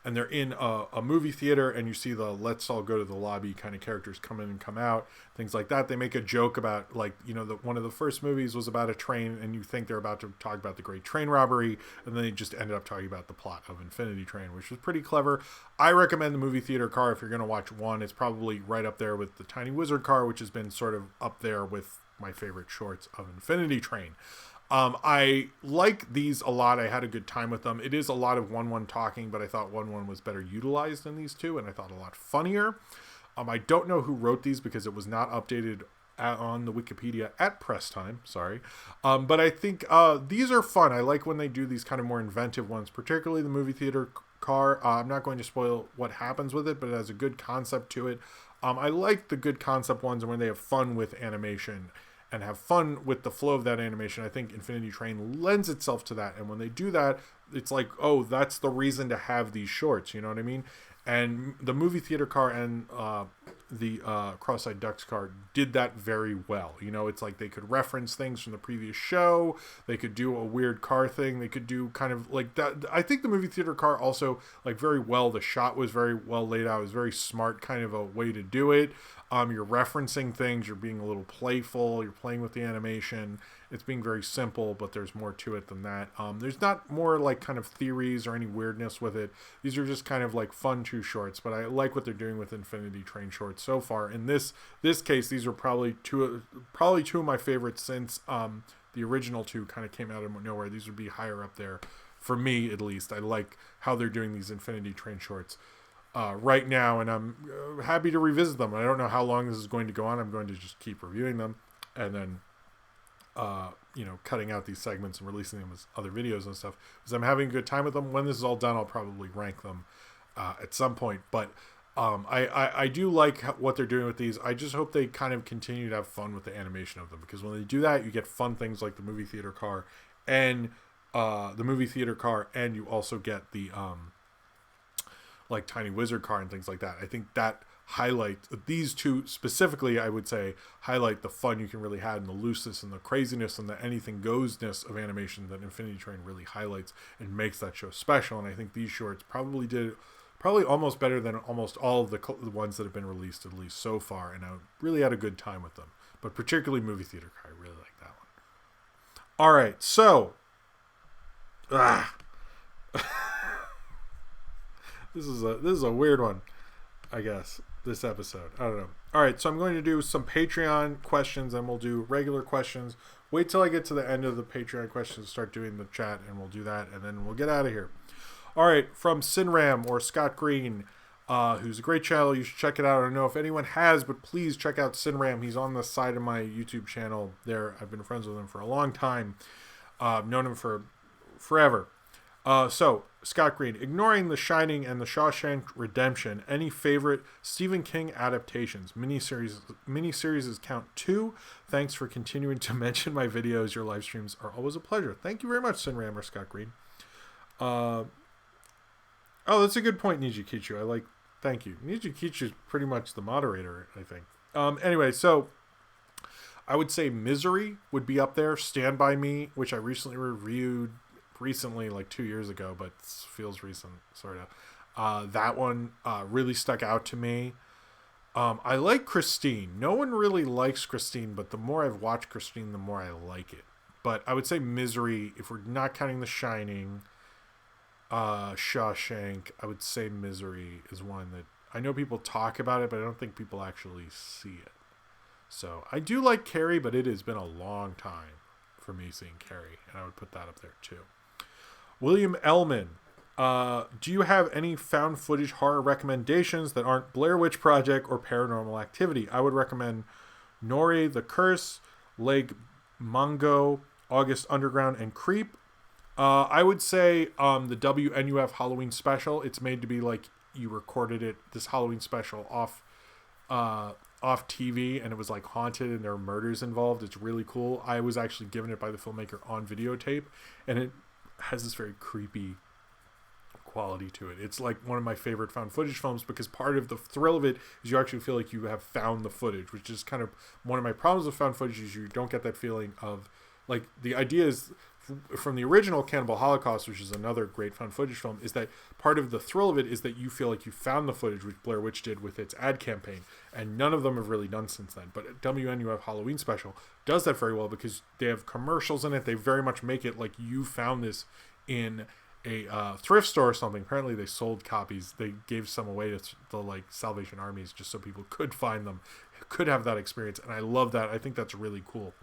And they're in a movie theater, and you see the "let's all go to the lobby" kind of characters come in and come out, things like that. They make a joke about, like, you know, one of the first movies was about a train, and you think they're about to talk about the Great Train Robbery, and then they just ended up talking about the plot of Infinity Train, which was pretty clever. I recommend the movie theater car if you're going to watch one. It's probably right up there with the Tiny Wizard car, which has been sort of up there with my favorite shorts of Infinity Train. I like these a lot. I had a good time with them. It is a lot of 1-1 talking, but I thought 1-1 was better utilized than these two, and I thought a lot funnier. I don't know who wrote these because it was not updated on the Wikipedia at press time. Sorry. But I think these are fun. I like when they do these kind of more inventive ones, particularly the movie theater car. I'm not going to spoil what happens with it, but it has a good concept to it. I like the good concept ones, and when they have fun with animation and have fun with the flow of that animation. I think Infinity Train lends itself to that. And when they do that, it's like, oh, that's the reason to have these shorts. You know what I mean? And the movie theater car and the Cross-Eyed Ducks card did that very well. You know, it's like they could reference things from the previous show. They could do a weird car thing. They could do kind of like that. I think the movie theater car also, like, very well. The shot was very well laid out. It was very smart kind of a way to do it. You're referencing things. You're being a little playful. You're playing with the animation. It's being very simple, but there's more to it than that. There's not more like kind of theories or any weirdness with it. These are just kind of like fun 2 shorts, but I like what they're doing with Infinity Train shorts so far. In this case, these are probably two of my favorites since the original 2 kind of came out of nowhere. These would be higher up there for me, at least. I like how they're doing these Infinity Train shorts right now, and I'm happy to revisit them. I don't know how long this is going to go on. I'm going to just keep reviewing them and then cutting out these segments and releasing them as other videos and stuff, because I'm having a good time with them. When this is all done, I'll probably rank them at some point, but I do like what they're doing with these. I just hope they kind of continue to have fun with the animation of them, because when they do that, you get fun things like the movie theater car and you also get the like Tiny Wizard car and things like that. I think that highlight these 2 specifically, I would say, highlight the fun you can really have and the looseness and the craziness and the anything goesness of animation that Infinity Train really highlights and makes that show special. And I think these shorts probably almost better than almost all of the ones that have been released, at least so far, and I really had a good time with them. But particularly movie theater car, I really like that one. All right, so this is a weird one, I guess, this episode. I don't know. All right, so I'm going to do some Patreon questions, and we'll do regular questions. Wait till I get to the end of the Patreon questions, start doing the chat, and we'll do that, and then we'll get out of here. All right, from Sinram or Scott Green, who's a great channel. You should check it out. I don't know if anyone has, but please check out Sinram. He's on the side of my YouTube channel there. I've been friends with him for a long time. I've known him for forever. So, Scott Green, ignoring The Shining and The Shawshank Redemption, any favorite Stephen King adaptations? Miniseries count 2. Thanks for continuing to mention my videos. Your live streams are always a pleasure. Thank you very much, Sinram or Scott Green. Oh, that's a good point, Niji Kichu. Thank you. Niji Kichu is pretty much the moderator, I think. Anyway, so I would say Misery would be up there. Stand By Me, which I recently reviewed like 2 years ago, but feels recent, sort of. That one really stuck out to me. I like Christine. No one really likes Christine, but the more I've watched Christine, the more I like it. But I would say Misery, if we're not counting The Shining, Shawshank, I would say Misery is one that I know people talk about it, but I don't think people actually see it. So I do like Carrie, but it has been a long time for me seeing Carrie, and I would put that up there too. William Ellman, do you have any found footage horror recommendations that aren't Blair Witch Project or Paranormal Activity? I would recommend Nore the Curse, Lake Mungo, August Underground, and Creep. I would say the WNUF Halloween special. It's made to be like you recorded it, this Halloween special, off TV, and it was like haunted and there were murders involved. It's really cool. I was actually given it by the filmmaker on videotape, and it has this very creepy quality to it. It's like one of my favorite found footage films, because part of the thrill of it is you actually feel like you have found the footage, which is kind of one of my problems with found footage, is you don't get that feeling of, like, the idea is from the original Cannibal Holocaust, which is another great found footage film, is that part of the thrill of it is that you feel like you found the footage, which Blair Witch did with its ad campaign, and none of them have really done since then. But WNUF Halloween special does that very well, because they have commercials in it. They very much make it like you found this in a thrift store or something. Apparently they sold copies. They gave some away to the like Salvation Armies just so people could find them, could have that experience, and I love that. I think that's really cool.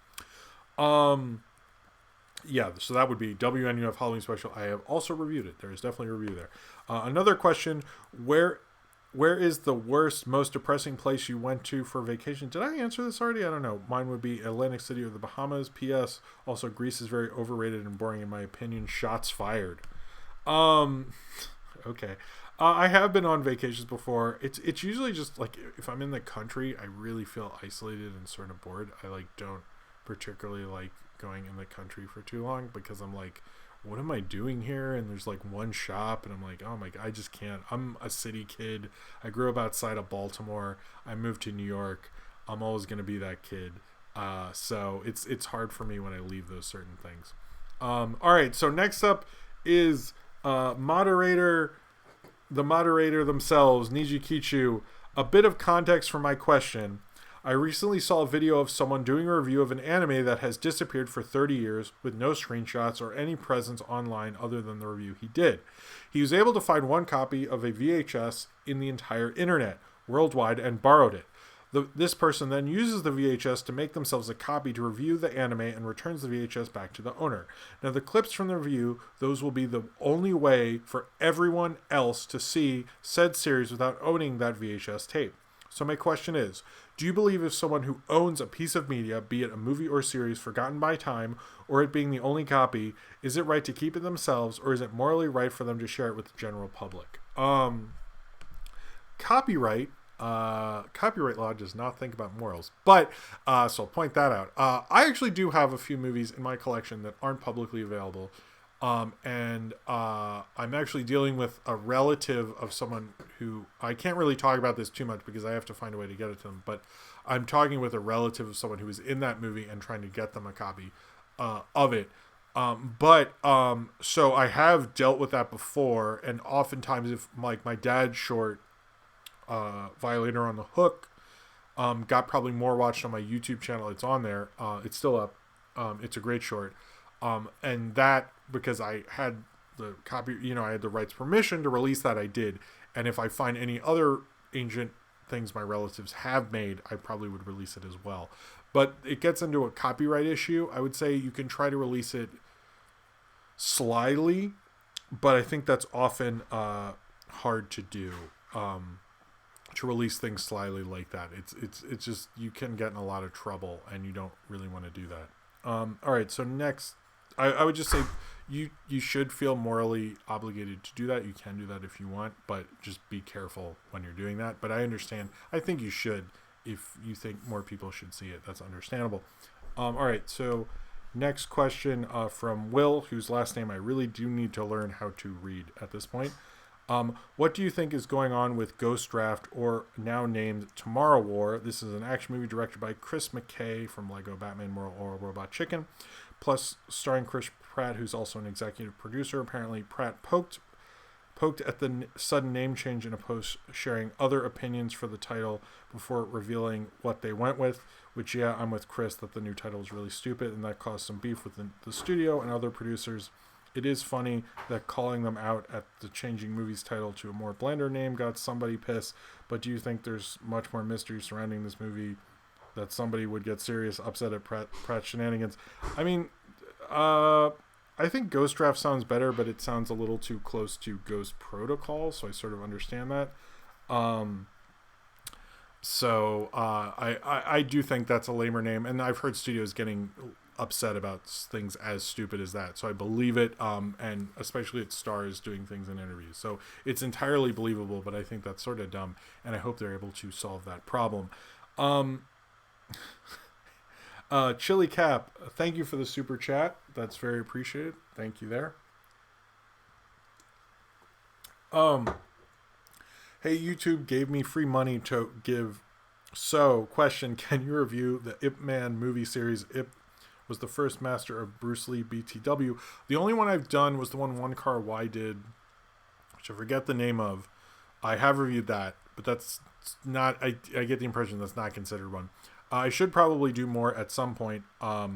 Yeah, so that would be WNUF Halloween special. I have also reviewed it. There is definitely a review there. Another question: Where is the worst, most depressing place you went to for vacation? Did I answer this already? I don't know. Mine would be Atlantic City or the Bahamas. P.S. Also, Greece is very overrated and boring in my opinion. Shots fired. Okay. I have been on vacations before. It's usually just like if I'm in the country, I really feel isolated and sort of bored. I don't particularly like going in the country for too long, because I'm like what am I doing here? And there's like one shop, and I'm like, oh my God, I just can't. I'm a city kid. I grew up outside of Baltimore. I moved to New York. I'm always going to be that kid. So it's hard for me when I leave those certain things. All right, so next up is the moderator themselves, Niji Kichu. A bit of context for my question. I recently saw a video of someone doing a review of an anime that has disappeared for 30 years with no screenshots or any presence online other than the review he did. He was able to find one copy of a VHS in the entire internet, worldwide, and borrowed it. This person then uses the VHS to make themselves a copy to review the anime and returns the VHS back to the owner. Now, the clips from the review, those will be the only way for everyone else to see said series without owning that VHS tape. So my question is, do you believe if someone who owns a piece of media, be it a movie or series forgotten by time, or it being the only copy, is it right to keep it themselves, or is it morally right for them to share it with the general public? Copyright law does not think about morals, but so I'll point that out. I actually do have a few movies in my collection that aren't publicly available, and I'm actually dealing with a relative of someone who, I can't really talk about this too much because I have to find a way to get it to them, but I'm talking with a relative of someone who was in that movie and trying to get them a copy of it. So I have dealt with that before, and oftentimes if like my dad's short, Violator on the Hook, got probably more watched on my YouTube channel. It's on there. It's still up. It's a great short. And that, because I had the copy, I had the rights permission to release that, I did. And if I find any other ancient things my relatives have made, I probably would release it as well. But it gets into a copyright issue. I would say you can try to release it slyly, but I think that's often hard to do. To release things slyly like that, it's just, you can get in a lot of trouble, and you don't really want to do that. All right, so next, I would just say you should feel morally obligated to do that. You can do that if you want, but just be careful when you're doing that. But I understand. I think you should, if you think more people should see it. That's understandable. All right, so next question from Will, whose last name I really do need to learn how to read at this point. What do you think is going on with Ghost Draft, or now named Tomorrow War? This is an action movie directed by Chris McKay from Lego Batman or Robot Chicken, plus starring Chris Pratt, who's also an executive producer. Apparently, Pratt poked at the sudden name change in a post, sharing other opinions for the title before revealing what they went with, which, yeah, I'm with Chris that the new title is really stupid, and that caused some beef with the studio and other producers. It is funny that calling them out at the changing movie's title to a more blender name got somebody pissed, but do you think there's much more mystery surrounding this movie that somebody would get serious upset at Pratt shenanigans? I mean, I think Ghost Draft sounds better, but it sounds a little too close to Ghost Protocol, so I sort of understand that. I do think that's a lamer name, and I've heard studios getting upset about things as stupid as that, so I believe it, and especially its stars doing things in interviews, so it's entirely believable, but I think that's sort of dumb, and I hope they're able to solve that problem. Chili Cap, thank you for the super chat. That's very appreciated. Thank you there. Hey, YouTube gave me free money to give. So, question, can you review the Ip Man movie series? Ip was the first master of Bruce Lee BTW. The only one I've done was the One Car Y did, which I forget the name of. I have reviewed that, but that's not, I get the impression that's not considered one. I should probably do more at some point. I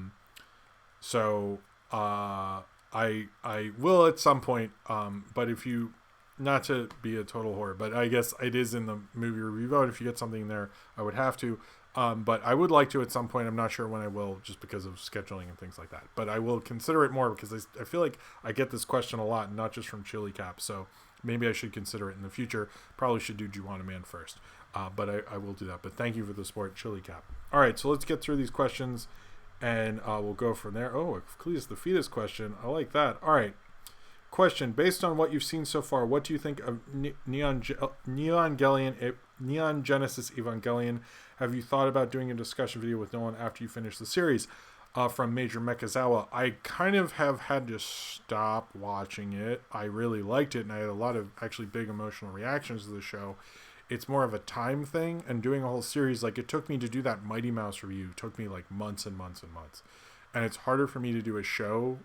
will at some point. But if you, not to be a total whore, but I guess it is in the movie review vote. If you get something there, I would have to. But I would like to at some point. I'm not sure when I will, just because of scheduling and things like that. But I will consider it more, because I feel like I get this question a lot, not just from Chili Cap. So maybe I should consider it in the future. Probably should do Juwanna Mann first. But I will do that. But thank you for the support, Chili Cap. All right, so let's get through these questions, and we'll go from there. Oh, Cletus the Fetus question. I like that. All right. Question, based on what you've seen so far, what do you think of Neon Genesis Evangelion? Have you thought about doing a discussion video with Nolan after you finish the series? from Major Mekazawa. I kind of have had to stop watching it. I really liked it, and I had a lot of actually big emotional reactions to the show. It's more of a time thing, and doing a whole series, like it took me to do that Mighty Mouse review, it took me like months and months and months. And it's harder for me to do a show,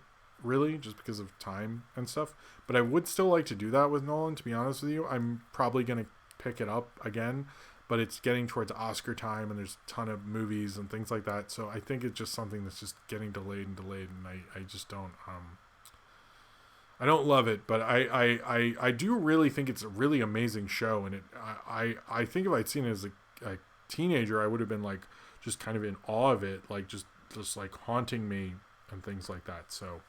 really, just because of time and stuff. But I would still like to do that with Nolan, to be honest with you. I'm probably going to pick it up again, but it's getting towards Oscar time, and there's a ton of movies and things like that. So I think it's just something that's just getting delayed, and I just don't I don't love it, but I do really think it's a really amazing show, and I think if I'd seen it as a teenager, I would have been like just kind of in awe of it, like just like haunting me and things like that. So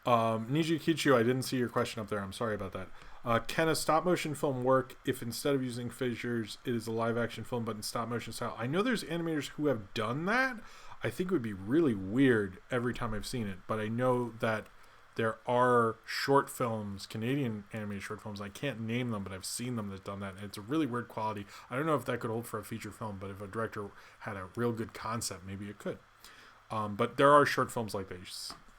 Niji Kichu, I didn't see your question up there. I'm sorry about that. Can a stop motion film work if instead of using fissures, it is a live action film but in stop motion style? I know there's animators who have done that. I think it would be really weird every time I've seen it, but I know that there are short films, Canadian animated short films. I can't name them, but I've seen them that's done that, and it's a really weird quality. I don't know if that could hold for a feature film, but if a director had a real good concept, maybe it could. But there are short films like that.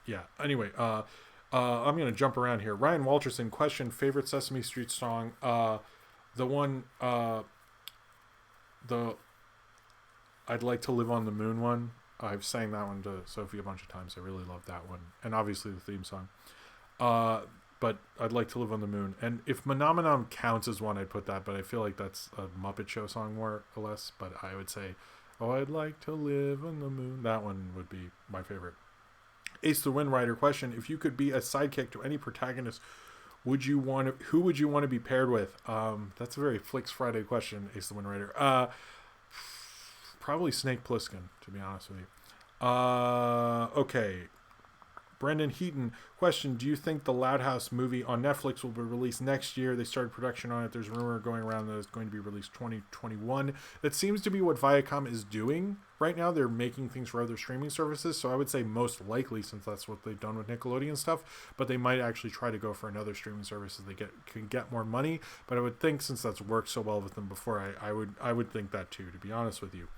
Yeah. Anyway, I'm going to jump around here. Ryan Walterson, question, favorite Sesame Street song? The one, the I'd Like to Live on the Moon one. I've sang that one to Sophie a bunch of times. I really love that one. And obviously the theme song. But I'd Like to Live on the Moon. And if Phenomenon counts as one, I'd put that. But I feel like that's a Muppet Show song more or less. But I would say, oh, I'd like to live on the moon. That one would be my favorite. Ace the Wind Rider question. If you could be a sidekick to any protagonist, who would you want to be paired with? That's a very Flix Friday question, Ace the Wind Rider. Probably Snake Plissken, to be honest with you. Okay. Brendan Heaton, question, do you think the Loud House movie on Netflix will be released next year? They started production on it. There's a rumor going around that it's going to be released 2021. That seems to be what Viacom is doing right now. They're making things for other streaming services, so I would say most likely, since that's what they've done with Nickelodeon stuff, but they might actually try to go for another streaming service so they can get more money. But I would think, since that's worked so well with them before, I would think that too, to be honest with you.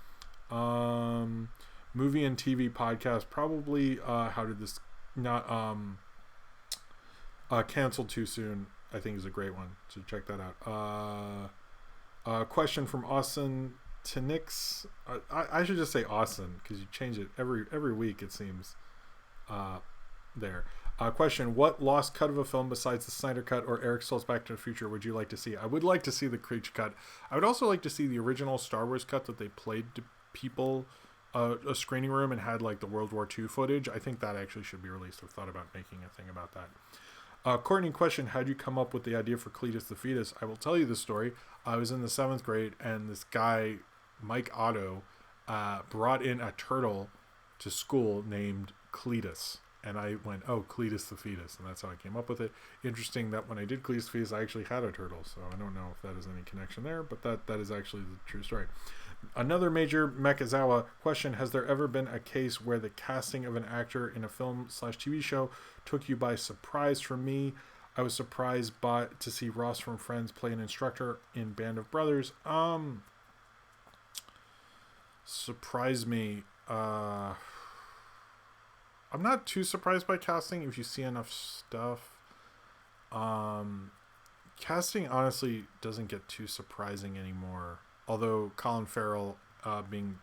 Movie and TV podcast, probably How Did This Not Canceled Too Soon, I think is a great one, so check that out. Question from Austin Tinix. I should just say Austin, because you change it every week, it seems. There. Question, what lost cut of a film besides the Snyder Cut or Eric Stoltz Back to the Future would you like to see? I would like to see the Creech cut. I would also like to see the original Star Wars cut that they played to people a screening room and had like the World War II footage. I think that actually should be released. I've thought about making a thing about that. Courtney, question, how'd you come up with the idea for Cletus the Fetus? I will tell you the story. I was in the 7th grade, and this guy, Mike Otto, brought in a turtle to school named Cletus. And I went, oh, Cletus the Fetus. And that's how I came up with it. Interesting that when I did Cletus the Fetus, I actually had a turtle. So I don't know if that is any connection there, but that is actually the true story. Another Major Mekazawa question, has there ever been a case where the casting of an actor in a film/TV show took you by surprise? For me, I was surprised to see Ross from Friends play an instructor in Band of Brothers. Surprised me. I'm not too surprised by casting if you see enough stuff. Casting honestly doesn't get too surprising anymore. Although Colin Farrell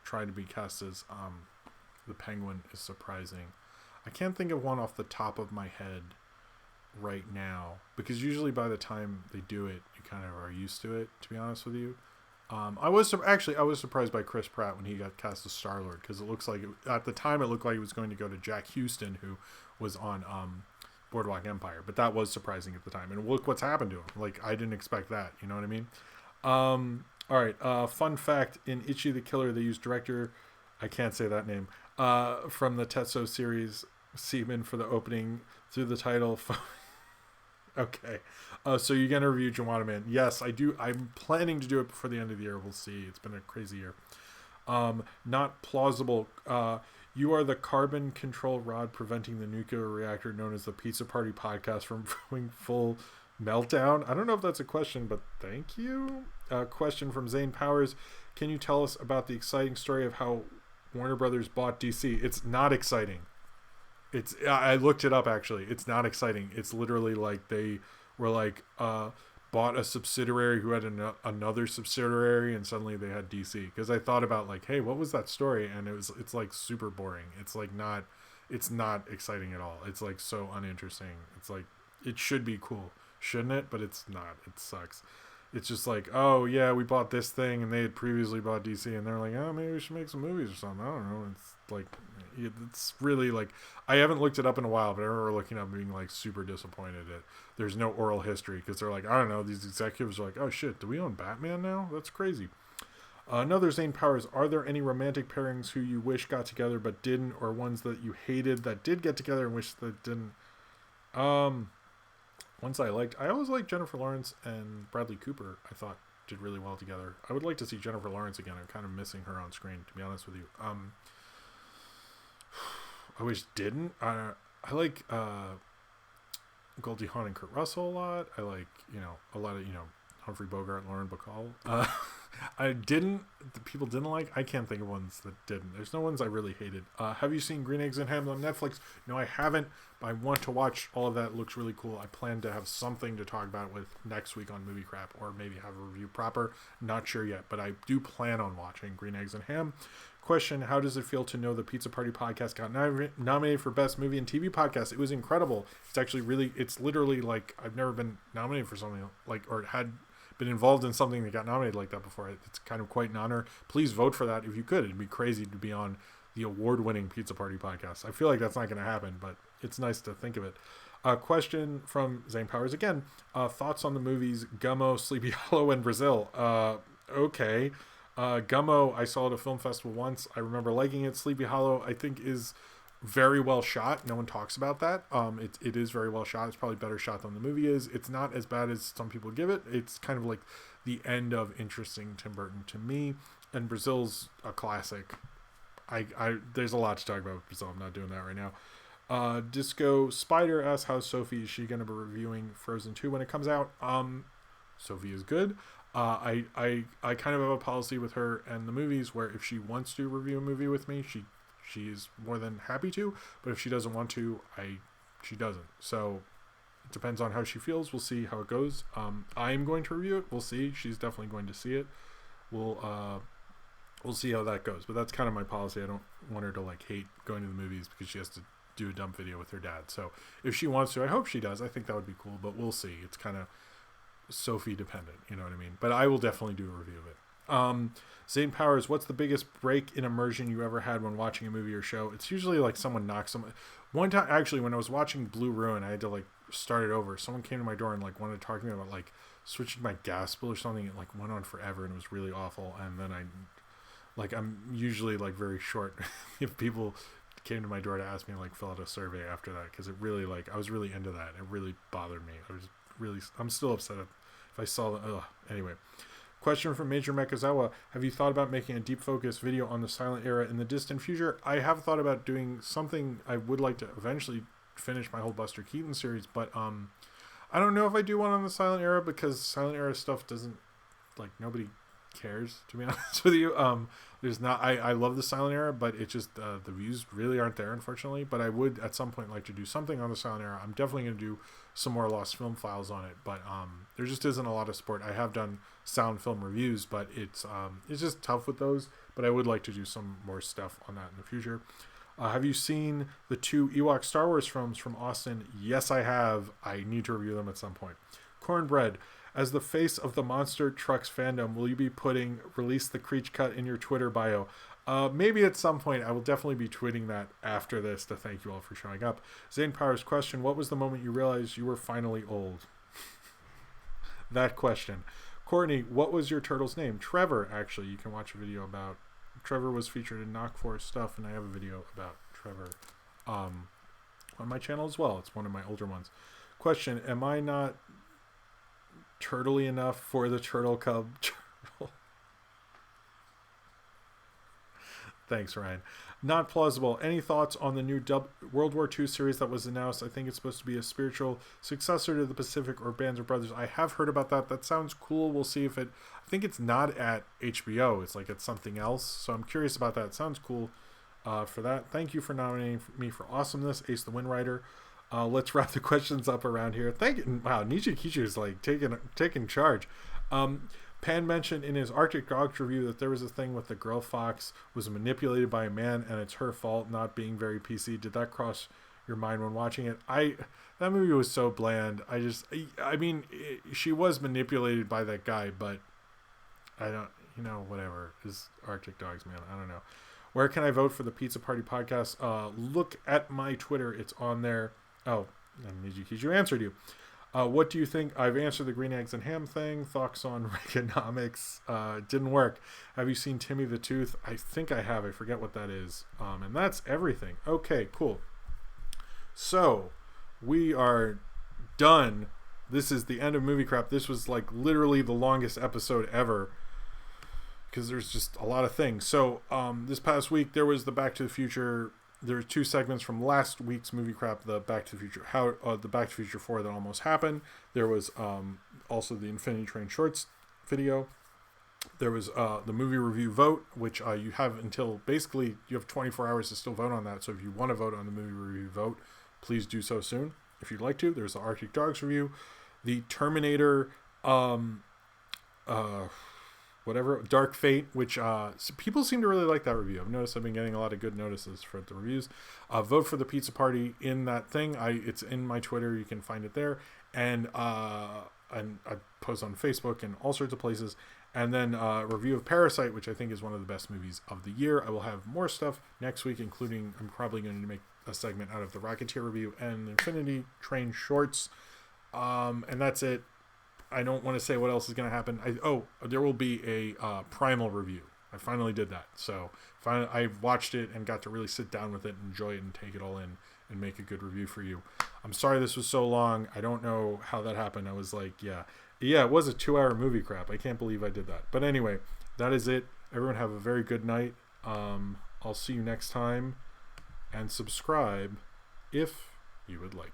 trying to be cast as the Penguin is surprising. I can't think of one off the top of my head right now, because usually by the time they do it, you kind of are used to it, to be honest with you. I was surprised by Chris Pratt when he got cast as Star-Lord, because it looks like at the time it looked like he was going to go to Jack Houston, who was on Boardwalk Empire, but that was surprising at the time. And look what's happened to him. Like, I didn't expect that. You know what I mean? All right. Fun fact: in Ichi the Killer, they used director, I can't say that name, from the Tetsuo series, Seaman, for the opening through the title. Okay. So you're gonna review Joanna Man? Yes, I do. I'm planning to do it before the end of the year. We'll see. It's been a crazy year. Not plausible. You are the carbon control rod preventing the nuclear reactor known as the Pizza Party podcast from going full meltdown. I don't know if that's a question, but thank you. Question from Zane Powers. Can you tell us about the exciting story of how Warner Brothers bought DC. It's not exciting. I looked it up actually. It's not exciting. It's literally like they were like bought a subsidiary who had another subsidiary, and suddenly they had DC. Because I thought about like, hey, what was that story? And it's like super boring. It's like not exciting at all. It's like so uninteresting. It's like it should be cool, shouldn't it? But it's not. It sucks. It's just like, oh yeah, we bought this thing, and they had previously bought DC, and they're like, oh, maybe we should make some movies or something. I don't know. It's like, it's really like, I haven't looked it up in a while, but I remember looking up and being like super disappointed that there's no oral history, because they're like, I don't know, these executives are like, oh shit, do we own Batman now? That's crazy. Another Zane Powers, are there any romantic pairings who you wish got together but didn't, or ones that you hated that did get together and wish that didn't? Ones I liked, I always liked Jennifer Lawrence and Bradley Cooper. I thought did really well together. I would like to see Jennifer Lawrence again. I'm kind of missing her on screen, to be honest with you. I wish didn't. I like Goldie Hawn and Kurt Russell a lot. I like, a lot of, Humphrey Bogart, Lauren Bacall. I didn't. The people didn't like. I can't think of ones that didn't. There's no ones I really hated. Have you seen Green Eggs and Ham on Netflix? No, I haven't. But I want to watch all of that. It looks really cool. I plan to have something to talk about with next week on Movie Crap, or maybe have a review proper. Not sure yet, but I do plan on watching Green Eggs and Ham. Question: how does it feel to know the Pizza Party podcast got nominated for Best Movie and TV Podcast? It was incredible. It's actually really. It's literally like I've never been nominated for something like, or had been involved in something that got nominated like that before. It's kind of quite an honor. Please vote for that if you could. It'd be crazy to be on the award-winning Pizza Party podcast. I feel like that's not going to happen, but it's nice to think of it. Question from Zane Powers again. Thoughts on the movies Gummo, Sleepy Hollow, and Brazil? Okay. Gummo, I saw at a film festival once. I remember liking it. Sleepy Hollow, I think, is very well shot. No one talks about that. It is very well shot. It's probably better shot than the movie is. It's not as bad as some people give it. It's kind of like the end of interesting Tim Burton to me. And Brazil's a classic. There's a lot to talk about with Brazil. I'm not doing that right now. Disco Spider asks, how's Sophie? Is she going to be reviewing Frozen 2 when it comes out? Sophie is good. I kind of have a policy with her and the movies where if she wants to review a movie with me, she's more than happy to, but if she doesn't want to, she doesn't. So it depends on how she feels. We'll see how it goes. I'm going to review it. We'll see. She's definitely going to see it. We'll see how that goes. But that's kind of my policy. I don't want her to like hate going to the movies because she has to do a dumb video with her dad. So if she wants to, I hope she does. I think that would be cool, but we'll see. It's kind of Sophie dependent, you know what I mean? But I will definitely do a review of it. Zane Powers, what's the biggest break in immersion you ever had when watching a movie or show? It's usually like someone knocks someone. One time, actually, when I was watching Blue Ruin, I had to like start it over. Someone came to my door and like wanted to talk to me about like switching my gas bill or something. It like went on forever and it was really awful. And then I'm usually like very short. If people came to my door to ask me to like fill out a survey after that, because it really like I was really into that. It really bothered me. I'm still upset if I saw the anyway. Question from Major Mekazawa. Have you thought about making a deep focus video on the silent era in the distant future? I have thought about doing something. I would like to eventually finish my whole Buster Keaton series, but I don't know if I do one on the silent era, because silent era stuff doesn't, like, nobody cares, to be honest with you. There's not, I love the silent era, but it just, the views really aren't there, unfortunately. But I would at some point like to do something on the silent era. I'm definitely going to do some more Lost Film Files on it, but there just isn't a lot of support. I have done sound film reviews, but it's just tough with those. But I would like to do some more stuff on that in the future. Have you seen the 2 Ewok Star Wars films from Austin? Yes, I have. I need to review them at some point. Cornbread, as the face of the Monster Trucks fandom, will you be putting Release the Creech Cut in your Twitter bio? Maybe at some point. I will definitely be tweeting that after this to thank you all for showing up. Zane Powers question, what was the moment you realized you were finally old? That question. Courtney, what was your turtle's name? Trevor, actually. You can watch a video about Trevor. Was featured in Knock Forest stuff, and I have a video about Trevor on my channel as well. It's one of my older ones. Question, am I not turtley enough for the Turtle Cub turtle? Thanks, Ryan. Not plausible. Any thoughts on the new World War II series that was announced? I think it's supposed to be a spiritual successor to the Pacific or Bands of Brothers. I have heard about that. That sounds cool. We'll see if it... I think it's not at HBO. It's like it's something else. So I'm curious about that. It sounds cool. for that. Thank you for nominating me for awesomeness, Ace the Wind Rider. Let's wrap the questions up around here. Thank you. Wow, Nietzsche Kichu is like taking charge. Pan mentioned in his Arctic Dogs review that there was a thing with the girl fox was manipulated by a man and it's her fault not being very PC. Did that cross your mind when watching it? That movie was so bland. I mean, she was manipulated by that guy, but I don't, whatever. Is Arctic Dogs, man. I don't know. Where can I vote for the Pizza Party podcast? Look at my Twitter. It's on there. Oh, and Nijikiju answered you. What do you think? I've answered the green eggs and ham thing. Thoughts on Reaganomics? Didn't work. Have you seen Timmy the Tooth? I think I have. I forget what that is. And that's everything. Okay, cool. So, we are done. This is the end of Movie Crap. This was like literally the longest episode ever because there's just a lot of things. So, this past week there was the Back to the Future. There were 2 segments from last week's Movie Crap, the Back to the Future, the Back to the Future 4 that almost happened. There was also the Infinity Train Shorts video. There was the movie review vote, which you have until basically you have 24 hours to still vote on that. So if you want to vote on the movie review vote, please do so soon if you'd like to. There's the Arctic Dogs review, the Terminator, Dark Fate, which people seem to really like that review. I've noticed I've been getting a lot of good notices for the reviews. Vote for the Pizza Party in that thing. It's in my Twitter. You can find it there, and I post on Facebook and all sorts of places. And then review of Parasite, which I think is one of the best movies of the year. I will have more stuff next week, including I'm probably going to make a segment out of the Rocketeer review and Infinity Train Shorts. And that's it. I don't want to say what else is going to happen. There will be a Primal review. I finally did that. So I watched it and got to really sit down with it and enjoy it and take it all in and make a good review for you. I'm sorry this was so long. I don't know how that happened. I was like, yeah, it was a 2-hour Movie Crap. I can't believe I did that. But anyway, that is it. Everyone have a very good night. I'll see you next time. And subscribe if you would like.